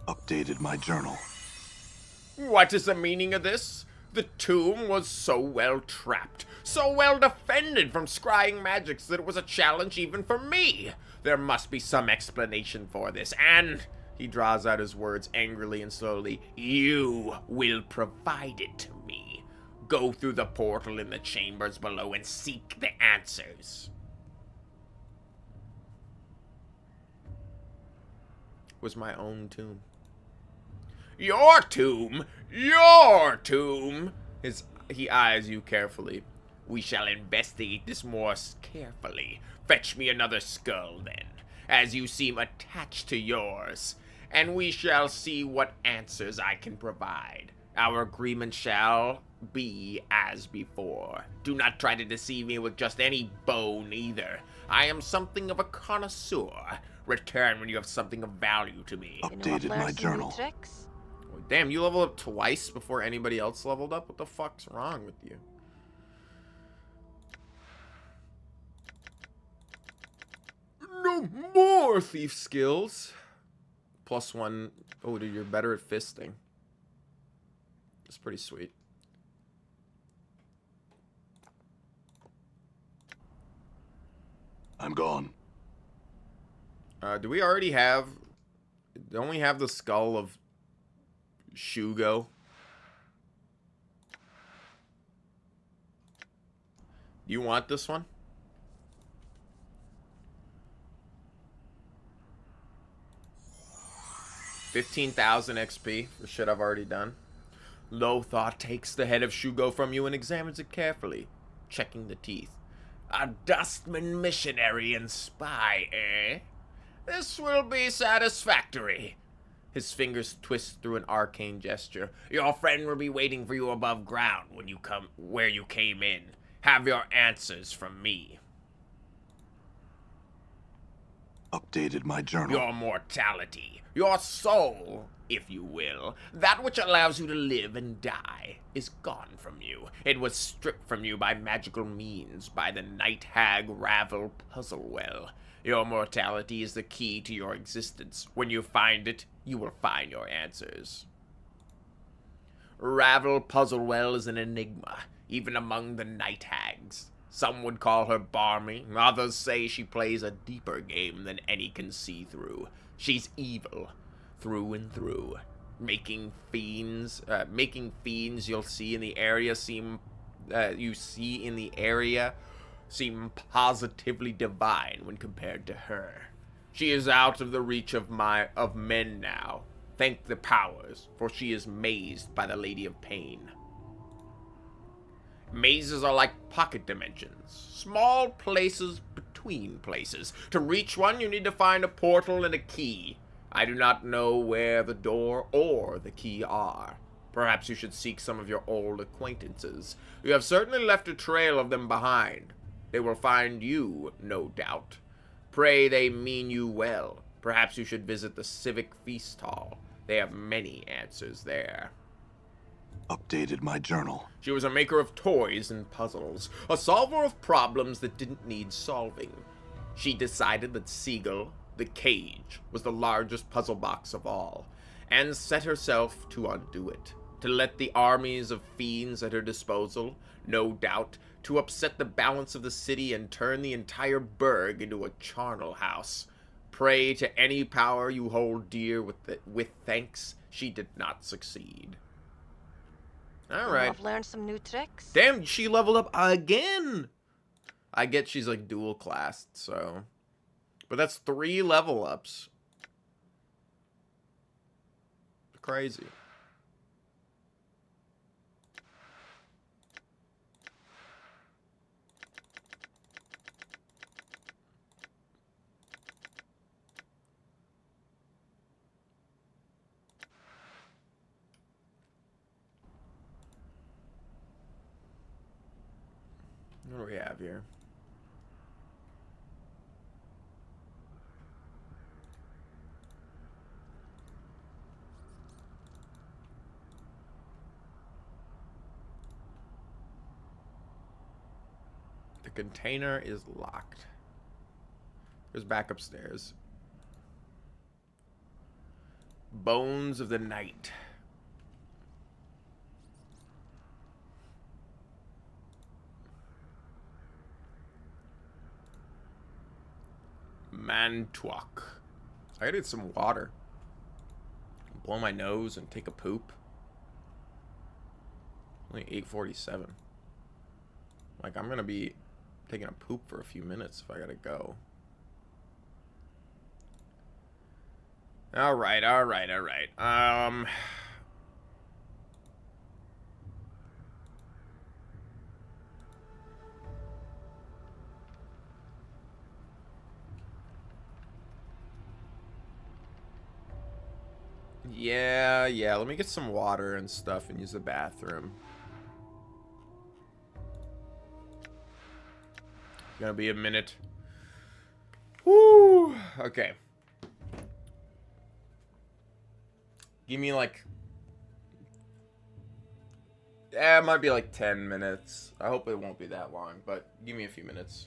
Updated my journal. What is the meaning of this? The tomb was so well trapped, so well defended from scrying magics that it was a challenge even for me. There must be some explanation for this, and... He draws out his words angrily and slowly. You will provide it to me. Go through the portal in the chambers below and seek the answers. It was my own tomb. Your tomb? Your tomb? He eyes you carefully. We shall investigate this more carefully. Fetch me another skull, then, as you seem attached to yours, and we shall see what answers I can provide. Our agreement shall be as before. Do not try to deceive me with just any bone, either. I am something of a connoisseur. Return when you have something of value to me. Updated my journal. Tricks? Damn, you leveled up twice before anybody else leveled up? What the fuck's wrong with you? No more thief skills. +1. Oh, dude, you're better at fisting. It's pretty sweet. I'm gone. Do we already have... Don't we have the skull of Shugo? You want this one? 15,000 XP for shit I've already done. Lothar takes the head of Shugo from you and examines it carefully, checking the teeth. A dustman missionary and spy, eh? This will be satisfactory. His fingers twist through an arcane gesture. Your friend will be waiting for you above ground when you come where you came in. Have your answers from me. Updated my journal. Your mortality, your soul, if you will, that which allows you to live and die, is gone from you. It was stripped from you by magical means, by the night hag Ravel Puzzlewell. Your mortality is the key to your existence. When you find it, you will find your answers. Ravel Puzzlewell is an enigma, even among the night hags. Some would call her balmy, others say she plays a deeper game than any can see through. She's evil, through and through. Making fiends you'll see in the area seem positively divine when compared to her. She is out of the reach of men now, Thank the powers, for she is mazed by the Lady of Pain. Mazes are like pocket dimensions, small places between places. To reach one, you need to find a portal and a key. I do not know where the door or the key are. Perhaps you should seek some of your old acquaintances. You have certainly left a trail of them behind. They will find you, no doubt. Pray they mean you well. Perhaps you should visit the Civic Feast Hall. They have many answers there. Updated my journal. She was a maker of toys and puzzles, a solver of problems that didn't need solving. She decided that Seagull, the cage, was the largest puzzle box of all, and set herself to undo it, to let the armies of fiends at her disposal, no doubt, to upset the balance of the city and turn the entire burg into a charnel house. Pray to any power you hold dear with thanks, she did not succeed. Alright. I've learned some new tricks. Damn, she leveled up again! I get she's like dual classed, so. But that's 3 level ups. Crazy. What do we have here? The container is locked. Goes back upstairs. Bones of the Night. Mantuak. I gotta get some water. Blow my nose and take a poop. Only 8:47. Like, I'm gonna be taking a poop for a few minutes if I gotta go. Alright. Yeah, let me get some water and stuff and use the bathroom. Gonna be a minute. Woo! Okay. Give me like... Yeah, it might be like 10 minutes. I hope it won't be that long, but give me a few minutes.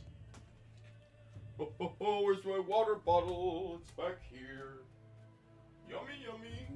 Oh, where's my water bottle? It's back here. Yummy, yummy.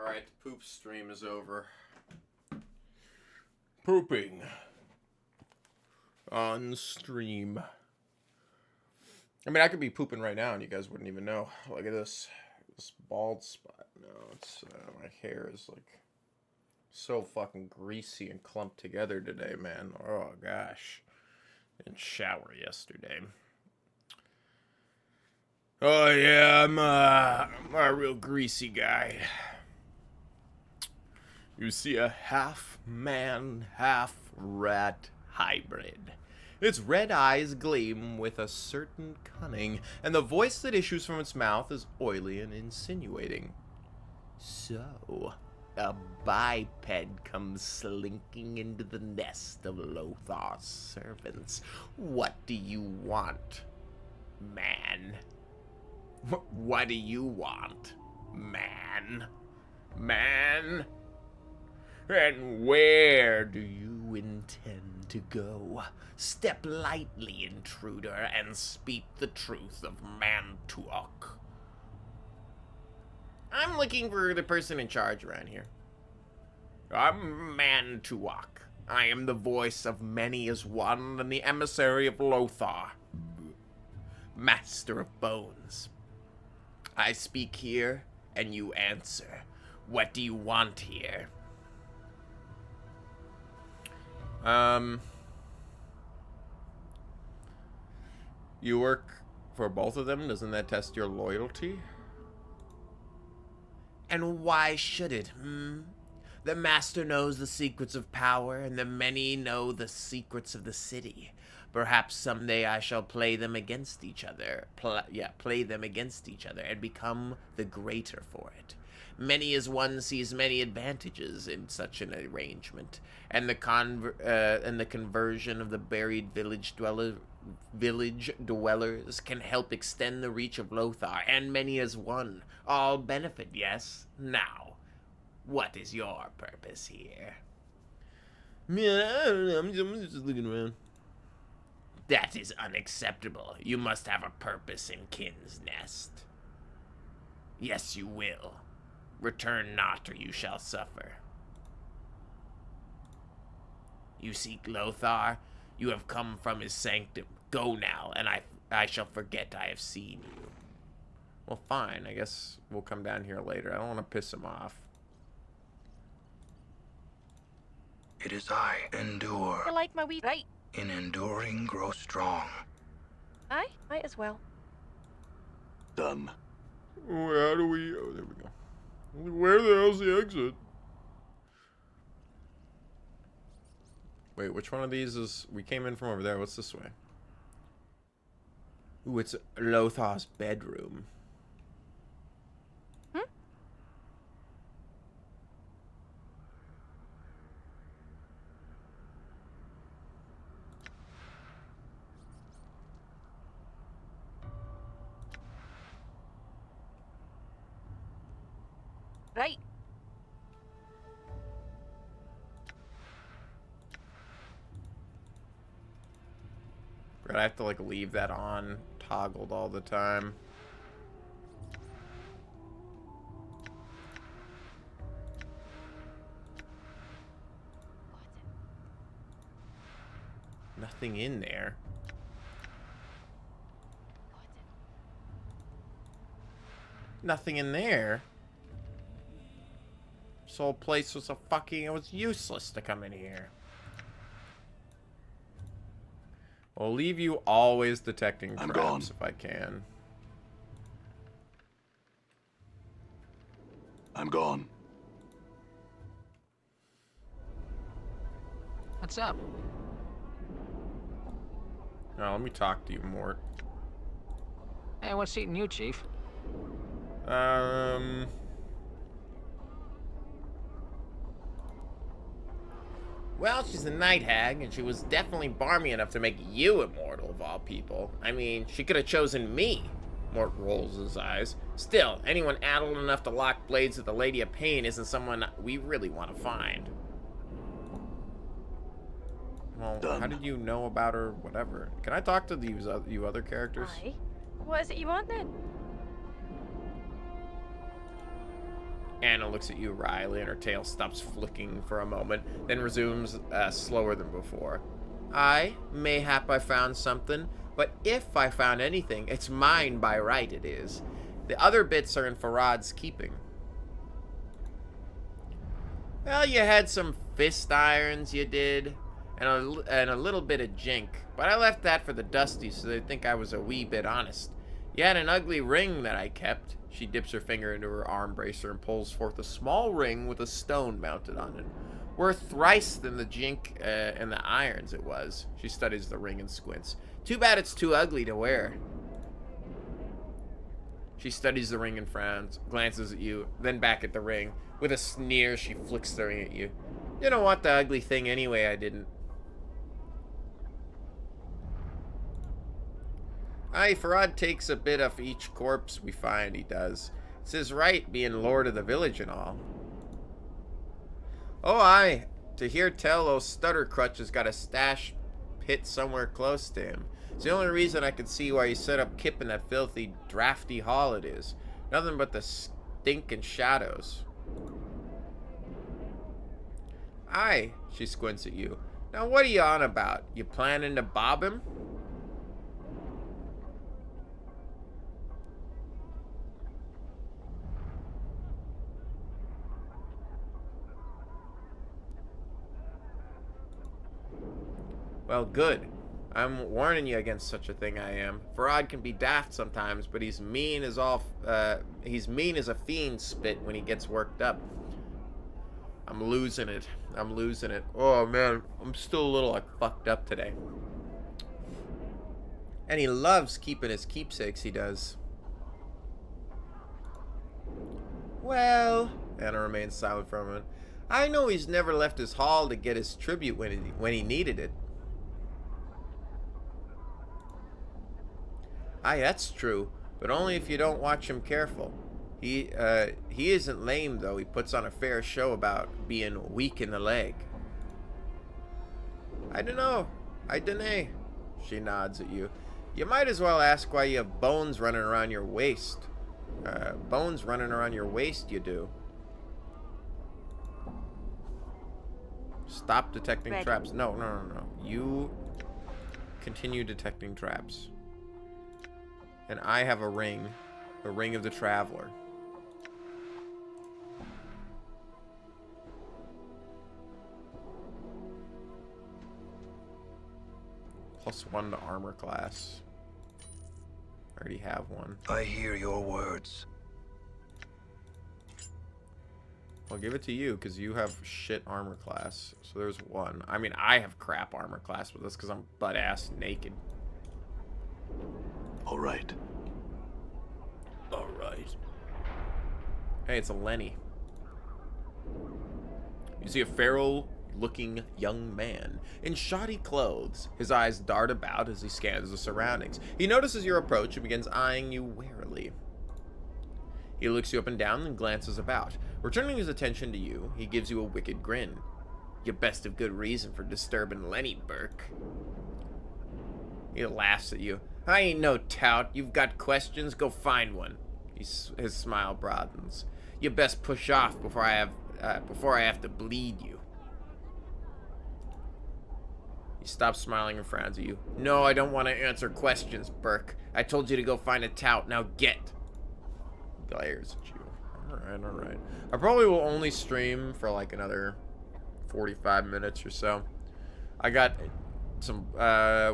Alright, the poop stream is over. Pooping. On stream. I mean, I could be pooping right now and you guys wouldn't even know. Look at this. This bald spot. No, it's, my hair is like so fucking greasy and clumped together today, man. Oh, gosh. Didn't shower yesterday. Oh, yeah, I'm a real greasy guy. You see a half-man, half-rat hybrid. Its red eyes gleam with a certain cunning, and the voice that issues from its mouth is oily and insinuating. So, a biped comes slinking into the nest of Lothar's servants. What do you want, man? What do you want, man? Man? And where do you intend to go? Step lightly, intruder, and speak the truth of Mantuok. I'm looking for the person in charge around here. I'm Mantuok. I am the voice of many as one and the emissary of Lothar, master of bones. I speak here, and you answer. What do you want here? You work for both of them? Doesn't that test your loyalty? And why should it, The master knows the secrets of power, and the many know the secrets of the city. Perhaps someday I shall play them against each other. Play them against each other and become the greater for it. Many as one sees many advantages in such an arrangement, and the conversion of the buried village dwellers can help extend the reach of Lothar, and many as one. All benefit, yes? Now, what is your purpose here? Man, I don't know. I'm just looking around. That is unacceptable. You must have a purpose in Kin's Nest. Yes, you will. Return not, or you shall suffer. You seek Lothar? You have come from his sanctum. Go now, and I shall forget I have seen you. Well, fine. I guess we'll come down here later. I don't want to piss him off. It is I, endure. You like my wee... Right. In enduring, grow strong. Aye, might as well. Done. Oh, how do we... Oh, there we go. Where the hell's the exit? Wait, which one of these is... We came in from over there. What's this way? Ooh, it's Lothar's bedroom. Right. But I have to, like, leave that on, toggled all the time. Nothing in there. Nothing in there. This whole place was it was useless to come in here. I'll leave you always detecting I'm traps gone. if I can. I'm gone. What's up? Now, let me talk to you, Mort. Hey, what's eating you, Chief? Well, she's a night hag, and she was definitely barmy enough to make you immortal, of all people. I mean, she could have chosen me. Mort rolls his eyes. Still, anyone addled enough to lock blades with the Lady of Pain isn't someone we really want to find. Well, Done. how did you know about her? Whatever. Can I talk to these you other characters? Aye. What is it you want then? Anna looks at you wryly, and her tail stops flicking for a moment, then resumes slower than before. Mayhap I found something, but if I found anything, it's mine by right it is. The other bits are in Farad's keeping. Well, you had some fist irons, you did, and a little bit of jink, but I left that for the Dusty so they'd think I was a wee bit honest. You had an ugly ring that I kept. She dips her finger into her arm bracer and pulls forth a small ring with a stone mounted on it. Worth thrice than the jink and the irons it was. She studies the ring and squints. Too bad it's too ugly to wear. She studies the ring and frowns, glances at you, then back at the ring. With a sneer, she flicks the ring at you. You don't want the ugly thing anyway, I didn't. Farad takes a bit of each corpse we find, he does. It's his right, being lord of the village and all. Oh, to hear tell, old Stutter Crutch has got a stash pit somewhere close to him. It's the only reason I can see why he set up Kip in that filthy, drafty hall it is. Nothing but the stink and shadows. She squints at you. Now what are you on about? You planning to bob him? Well, good. I'm warning you against such a thing, I am. Farad can be daft sometimes, but he's mean as a fiend spit when he gets worked up. I'm losing it. Oh, man. I'm still a little, fucked up today. And he loves keeping his keepsakes, he does. Well, Anna remains silent for a moment. I know he's never left his hall to get his tribute when he needed it. That's true, but only if you don't watch him careful. He isn't lame, though. He puts on a fair show about being weak in the leg. I dunno. She nods at you. You might as well ask why you have bones running around your waist. Bones running around your waist, you do. Stop detecting traps. No. You continue detecting traps. And I have a ring of the Traveler. +1 to armor class. I already have one. I hear your words. I'll give it to you because you have shit armor class. So there's one. I mean, I have crap armor class with this because I'm butt-ass naked. All right. Hey, it's a Lenny. You see a feral-looking young man in shoddy clothes. His eyes dart about as he scans the surroundings. He notices your approach and begins eyeing you warily. He looks you up and down and glances about. Returning his attention to you, he gives you a wicked grin. You best have good reason for disturbing Lenny, Burke. He laughs at you. I ain't no tout. You've got questions? Go find one. His smile broadens. You best push off before I have to bleed you. He stops smiling and frowns at you. No, I don't want to answer questions, Burke. I told you to go find a tout. Now get. He glares at you. All right. I probably will only stream for like another 45 minutes or so. I got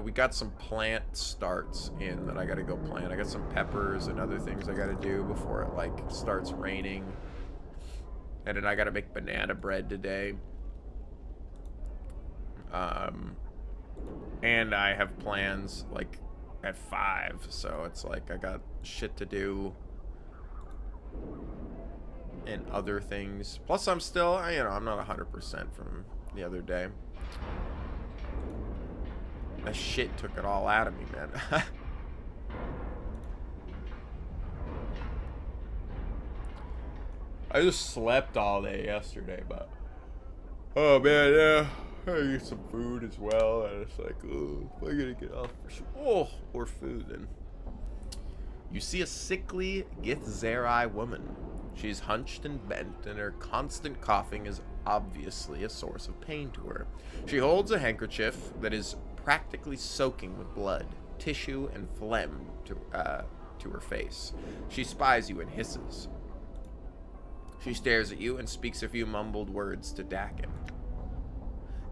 we got some plant starts in that I gotta go plant. I got some peppers and other things I gotta do before it like starts raining. And then I gotta make banana bread today. And I have plans like at 5, so it's like I got shit to do and other things. Plus I'm still, I'm not 100% from the other day. That shit took it all out of me, man. I just slept all day yesterday, but oh man, yeah, I eat some food as well, and it's like, oh, am I gonna get off or food? And you see a sickly Githzerai woman She's hunched and bent, and her constant coughing is obviously a source of pain to her. She holds a handkerchief that is practically soaking with blood, tissue, and phlegm to her face. She spies you and hisses. She stares at you and speaks a few mumbled words to Dakin.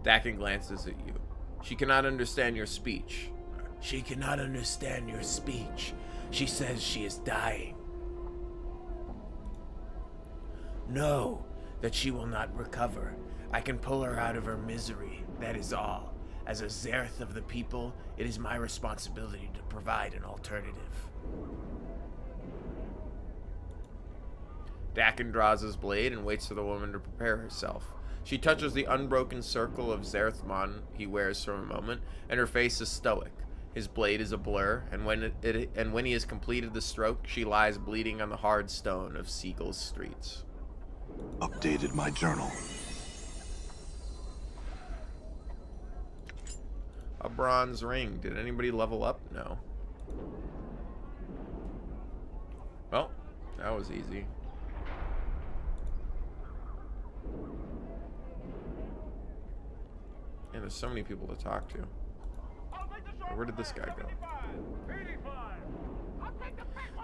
Dakin glances at you. She cannot understand your speech. She cannot understand your speech. She says she is dying. Know that she will not recover. I can pull her out of her misery, that is all. As a Zereth of the people, it is my responsibility to provide an alternative. Dakin draws his blade and waits for the woman to prepare herself. She touches the unbroken circle of Zerethmon he wears for a moment, and her face is stoic. His blade is a blur, and when he has completed the stroke, she lies bleeding on the hard stone of Seagull's streets. Updated my journal. A bronze ring. Did anybody level up? No. Well, that was easy. And there's so many people to talk to. Where did this guy go?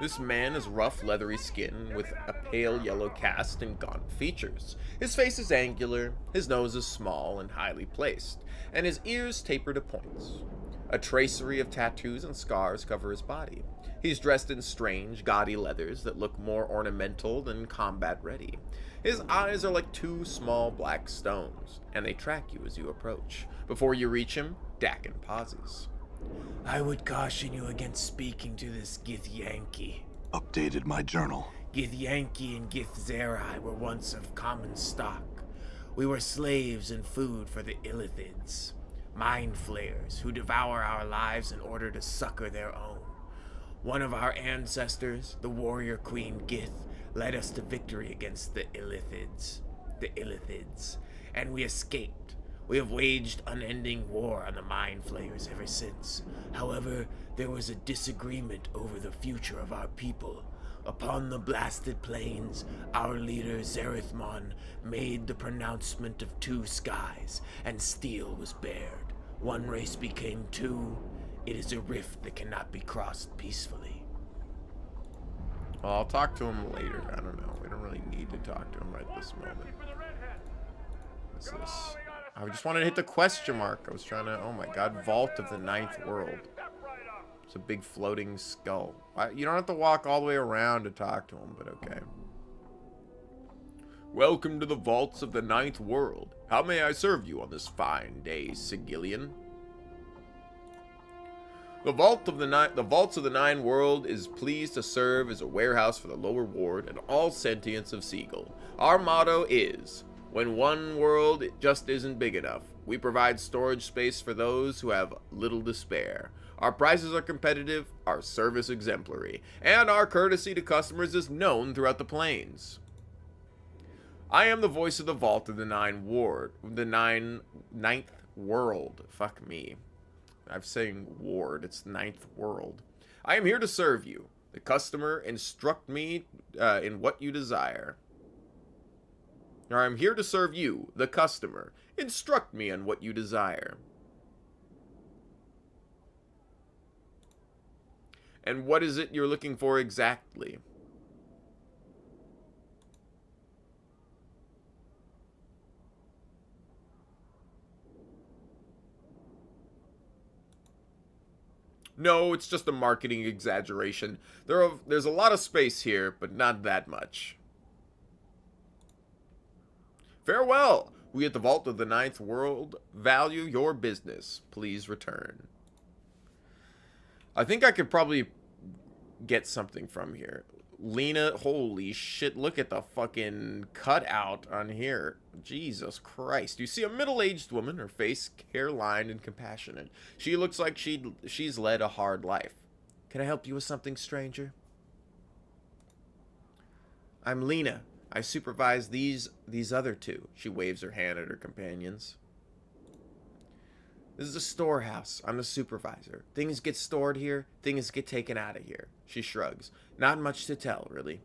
This man is rough, leathery skin with a pale yellow cast and gaunt features. His face is angular, his nose is small and highly placed, and his ears taper to points. A tracery of tattoos and scars cover his body. He's dressed in strange, gaudy leathers that look more ornamental than combat-ready. His eyes are like two small black stones, and they track you as you approach. Before you reach him, Dakin pauses. I would caution you against speaking to this Githyanki. Updated my journal. Githyanki and Githzerai were once of common stock. We were slaves and food for the Illithids, mind flayers who devour our lives in order to succor their own. One of our ancestors, the warrior queen Gith, led us to victory against the Illithids, and we escaped. We have waged unending war on the Mind Flayers ever since. However, there was a disagreement over the future of our people. Upon the blasted plains, our leader Zerethmon made the pronouncement of two skies, and steel was bared. One race became two. It is a rift that cannot be crossed peacefully. Well, I'll talk to him later. I don't know. We don't really need to talk to him right this moment. What's this? I just wanted to hit the question mark. I was trying to... Oh my god. Vault of the Ninth World. It's a big floating skull. You don't have to walk all the way around to talk to him, but okay. Welcome to the Vaults of the Ninth World. How may I serve you on this fine day, Sigillian? The Vaults of the Nine World is pleased to serve as a warehouse for the lower ward and all sentience of Seagull. Our motto is, when one world just isn't big enough, we provide storage space for those who have little to spare. Our prices are competitive, our service exemplary, and our courtesy to customers is known throughout the plains. I am the voice of the Vault of the Ninth World. Fuck me. I'm saying ward, it's Ninth World. I am here to serve you. The customer, instruct me in what you desire. Or I'm here to serve you, the customer. Instruct me on what you desire. And what is it you're looking for exactly? No, it's just a marketing exaggeration. There's a lot of space here, but not that much. Farewell! We at the Vault of the Ninth World value your business. Please return. I think I could probably get something from here. Lena, holy shit, look at the fucking cutout on here. Jesus Christ. You see a middle-aged woman, her face hair-lined and compassionate. She looks like she's led a hard life. Can I help you with something, stranger? I'm Lena. I supervise these other two. She waves her hand at her companions. This is a storehouse. I'm the supervisor. Things get stored here. Things get taken out of here. She shrugs. Not much to tell, really.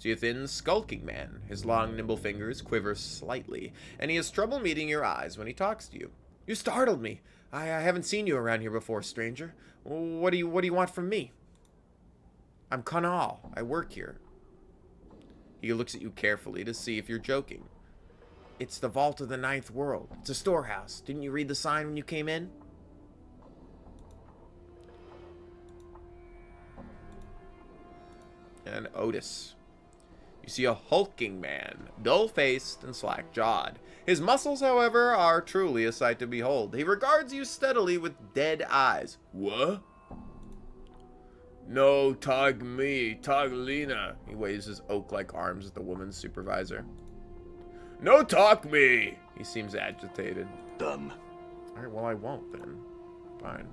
See a thin, skulking man. His long, nimble fingers quiver slightly, and he has trouble meeting your eyes when he talks to you. You startled me. I haven't seen you around here before, stranger. What do you want from me? I'm Kunal. I work here. He looks at you carefully to see if you're joking. It's the Vault of the Ninth World. It's a storehouse. Didn't you read the sign when you came in? And Otis. You see a hulking man, dull-faced and slack-jawed. His muscles, however, are truly a sight to behold. He regards you steadily with dead eyes. What? No, tag me, tag Lena. He waves his oak-like arms at the woman's supervisor. No talk me! He seems agitated. Done. Alright, well, I won't then. Fine.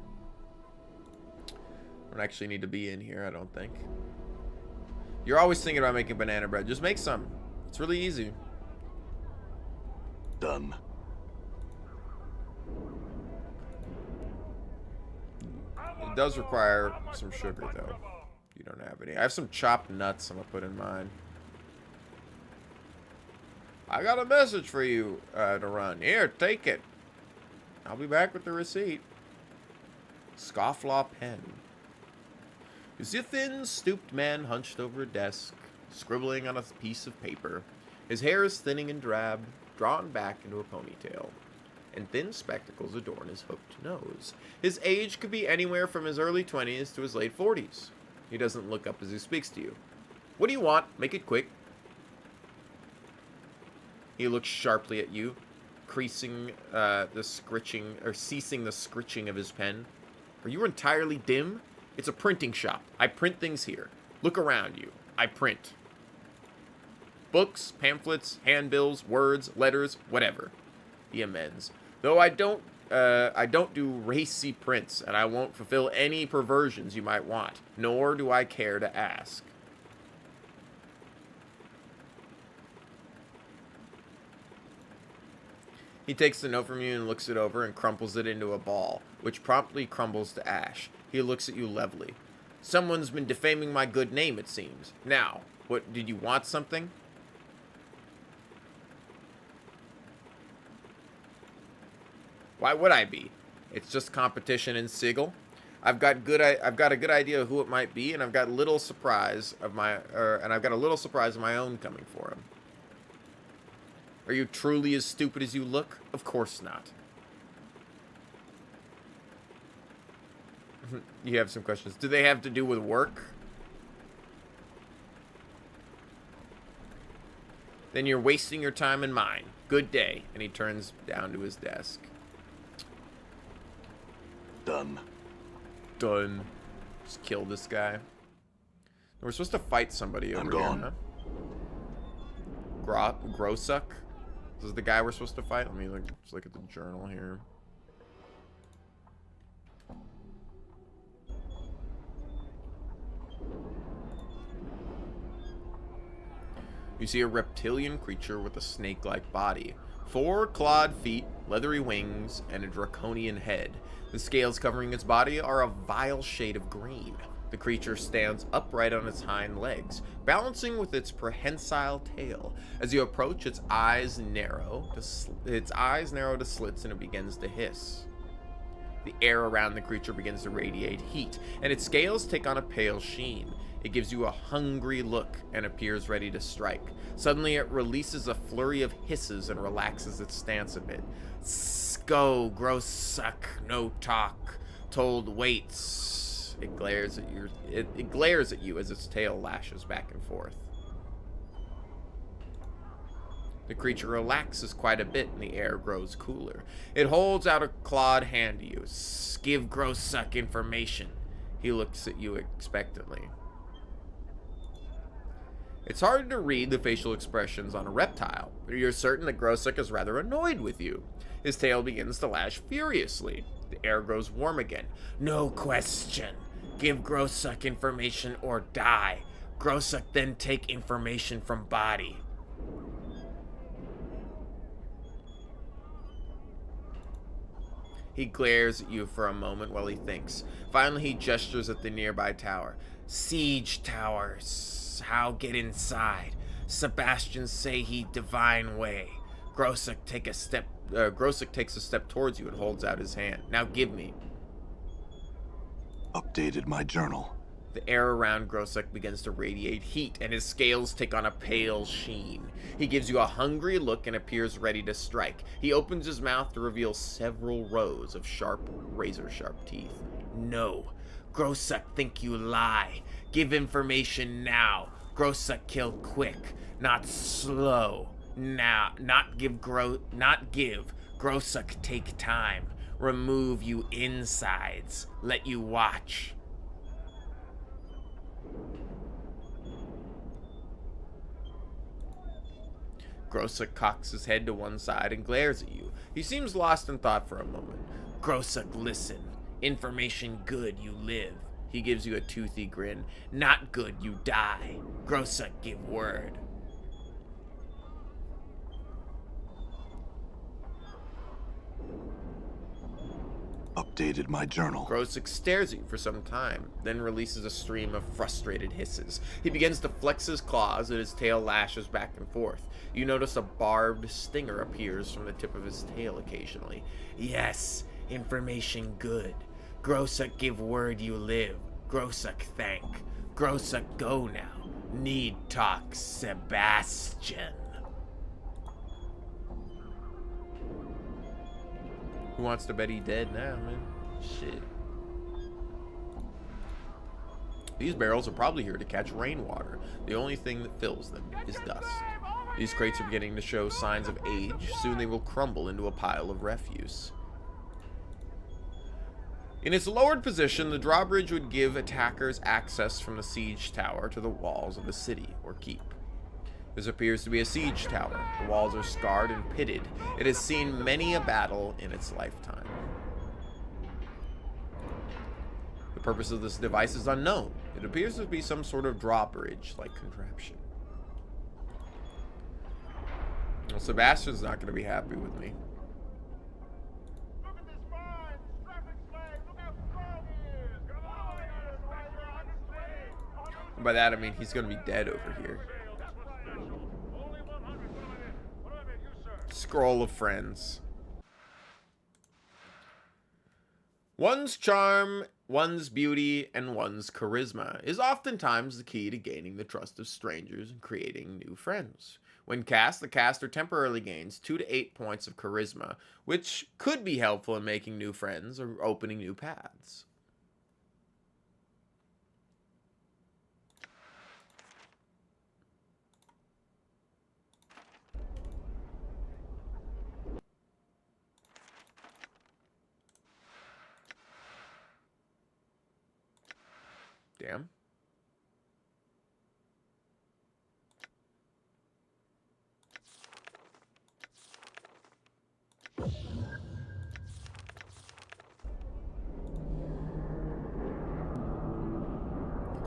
I don't actually need to be in here, I don't think. You're always thinking about making banana bread. Just make some. It's really easy. Done. It does require some sugar, though. You don't have any. I have some chopped nuts I'm going to put in mine. I got a message for you to run. Here, take it. I'll be back with the receipt. Scofflaw pen. You see a thin, stooped man hunched over a desk, scribbling on a piece of paper. His hair is thinning and drab, drawn back into a ponytail, and thin spectacles adorn his hooked nose. His age could be anywhere from his early 20s to his late 40s. He doesn't look up as he speaks to you. What do you want? Make it quick. He looks sharply at you, ceasing the scritching of his pen. Are you entirely dim? It's a printing shop. I print things here. Look around you. I print. Books, pamphlets, handbills, words, letters, whatever. He amends. Though I don't do racy prints, and I won't fulfill any perversions you might want, nor do I care to ask. He takes the note from you and looks it over and crumples it into a ball, which promptly crumbles to ash. He looks at you levelly. Someone's been defaming my good name, it seems. Now, what, did you want something? Why would I be? It's just competition in Sigil. I've got a good idea of who it might be, and I've got a little surprise of my own coming for him. Are you truly as stupid as you look? Of course not. You have some questions. Do they have to do with work? Then you're wasting your time and mine. Good day. And he turns down to his desk. Done. Done. Just kill this guy. We're supposed to fight somebody over I'm here, gone. huh? Grossuck? This is the guy we're supposed to fight? Let me just look at the journal here. You see a reptilian creature with a snake-like body. 4 clawed feet, leathery wings, and a draconian head. The scales covering its body are a vile shade of green. The creature stands upright on its hind legs, balancing with its prehensile tail. As you approach, its eyes narrow to slits, and it begins to hiss. The air around the creature begins to radiate heat, and its scales take on a pale sheen. It gives you a hungry look and appears ready to strike. Suddenly, it releases a flurry of hisses and relaxes its stance a bit. Go, gross suck, no talk, told waits. It glares at you as its tail lashes back and forth. The creature relaxes quite a bit and the air grows cooler. It holds out a clawed hand to you. Give gross suck information. He looks at you expectantly. It's hard to read the facial expressions on a reptile, but you're certain that Grossuck is rather annoyed with you. His tail begins to lash furiously. The air grows warm again. No question. Give Grossuck information or die. Grossuck then take information from body. He glares at you for a moment while he thinks. Finally, he gestures at the nearby tower. Siege towers. How get inside? Sebastian say he divine way. Grosek takes a step towards you and holds out his hand. Now give me. Updated my journal. The air around Grosek begins to radiate heat, and his scales take on a pale sheen. He gives you a hungry look and appears ready to strike. He opens his mouth to reveal several rows of sharp, razor-sharp teeth. No. Grosek think you lie. Give information now. Grosek kill quick, not slow. Now, not give. Grosek take time. Remove you insides. Let you watch. Grosek cocks his head to one side and glares at you. He seems lost in thought for a moment. Grosek, listen. Information good, you live. He gives you a toothy grin. Not good, you die. Grosek, give word. Updated my journal. Grosek stares at you for some time, then releases a stream of frustrated hisses. He begins to flex his claws and his tail lashes back and forth. You notice a barbed stinger appears from the tip of his tail occasionally. Yes, information good. Grosek give word you live. Grosek thank. Grosek go now. Need talk Sebastian. Who wants to bet he dead now, man? Shit. These barrels are probably here to catch rainwater. The only thing that fills them is dust. These crates are beginning to show signs of age. Soon they will crumble into a pile of refuse. In its lowered position, the drawbridge would give attackers access from the siege tower to the walls of a city or keep. This appears to be a siege tower. The walls are scarred and pitted. It has seen many a battle in its lifetime. The purpose of this device is unknown. It appears to be some sort of drawbridge-like contraption. Well, Sebastian's not going to be happy with me. And by that I mean he's going to be dead over here. Scroll of friends. One's charm, one's beauty, and one's charisma is oftentimes the key to gaining the trust of strangers and creating new friends. When cast, the caster temporarily gains 2 to 8 points of charisma, which could be helpful in making new friends or opening new paths. Damn.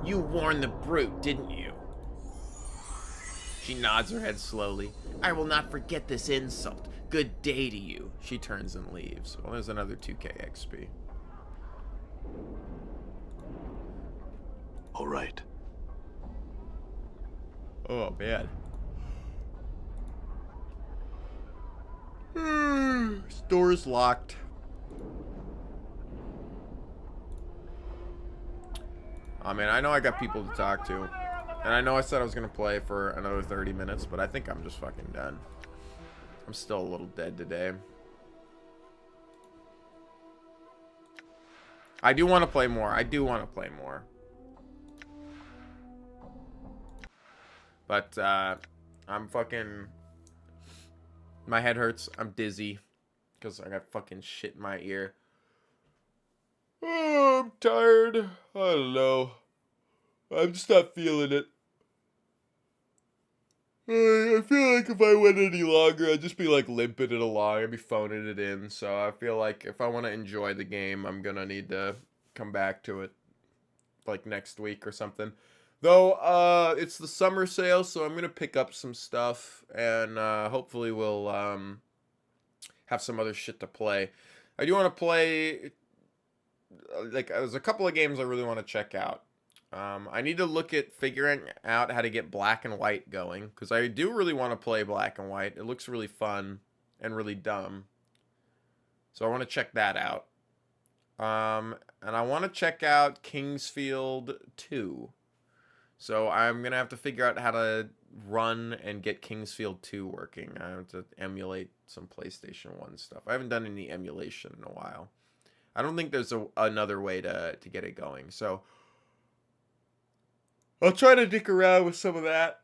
You warned the brute, didn't you? She nods her head slowly. I will not forget this insult. Good day to you. She turns and leaves. Well, there's another 2k XP. All right. Oh, man. Door's locked. I mean, I know I got people to talk to. And I know I said I was going to play for another 30 minutes, but I think I'm just fucking done. I'm still a little dead today. I do want to play more. I do want to play more. But, I'm fucking... My head hurts. I'm dizzy. Because I got fucking shit in my ear. Oh, I'm tired. I don't know. I'm just not feeling it. I feel like if I went any longer, I'd just be like limping it along. I'd be phoning it in. So I feel like if I want to enjoy the game, I'm gonna need to come back to it like next week or something. Though, it's the summer sale, so I'm gonna pick up some stuff and hopefully we'll have some other shit to play. I do want to play, like, there's a couple of games I really want to check out. I need to look at figuring out how to get Black and White going, because I do really want to play Black and White. It looks really fun and really dumb. So I want to check that out. And I want to check out Kingsfield 2. So I'm going to have to figure out how to run and get Kingsfield 2 working. I have to emulate some PlayStation 1 stuff. I haven't done any emulation in a while. I don't think there's another way to get it going. So I'll try to dick around with some of that.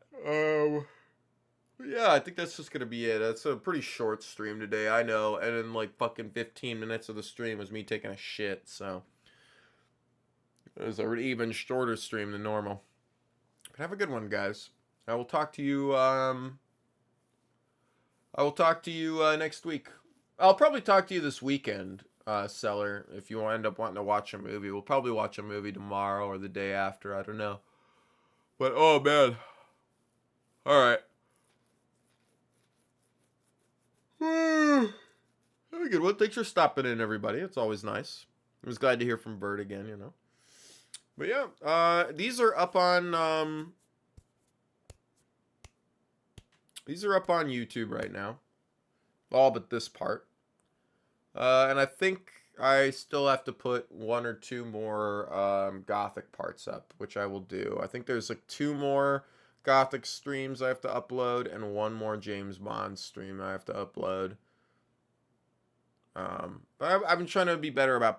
Yeah, I think that's just going to be it. That's a pretty short stream today, I know. And in like fucking 15 minutes of the stream was me taking a shit, so it was an even shorter stream than normal. But have a good one, guys. I will talk to you, next week. I'll probably talk to you this weekend, Seller, if you end up wanting to watch a movie. We'll probably watch a movie tomorrow or the day after, I don't know. But, oh, man. Alright. Very good. Well, thanks for stopping in, everybody. It's always nice. I was glad to hear from Bird again, you know. But yeah, these are up on YouTube right now. All but this part. And I think I still have to put 1 or 2 more Gothic parts up, which I will do. I think there's like 2 more Gothic streams I have to upload and 1 more James Bond stream I have to upload. But I've been trying to be better about putting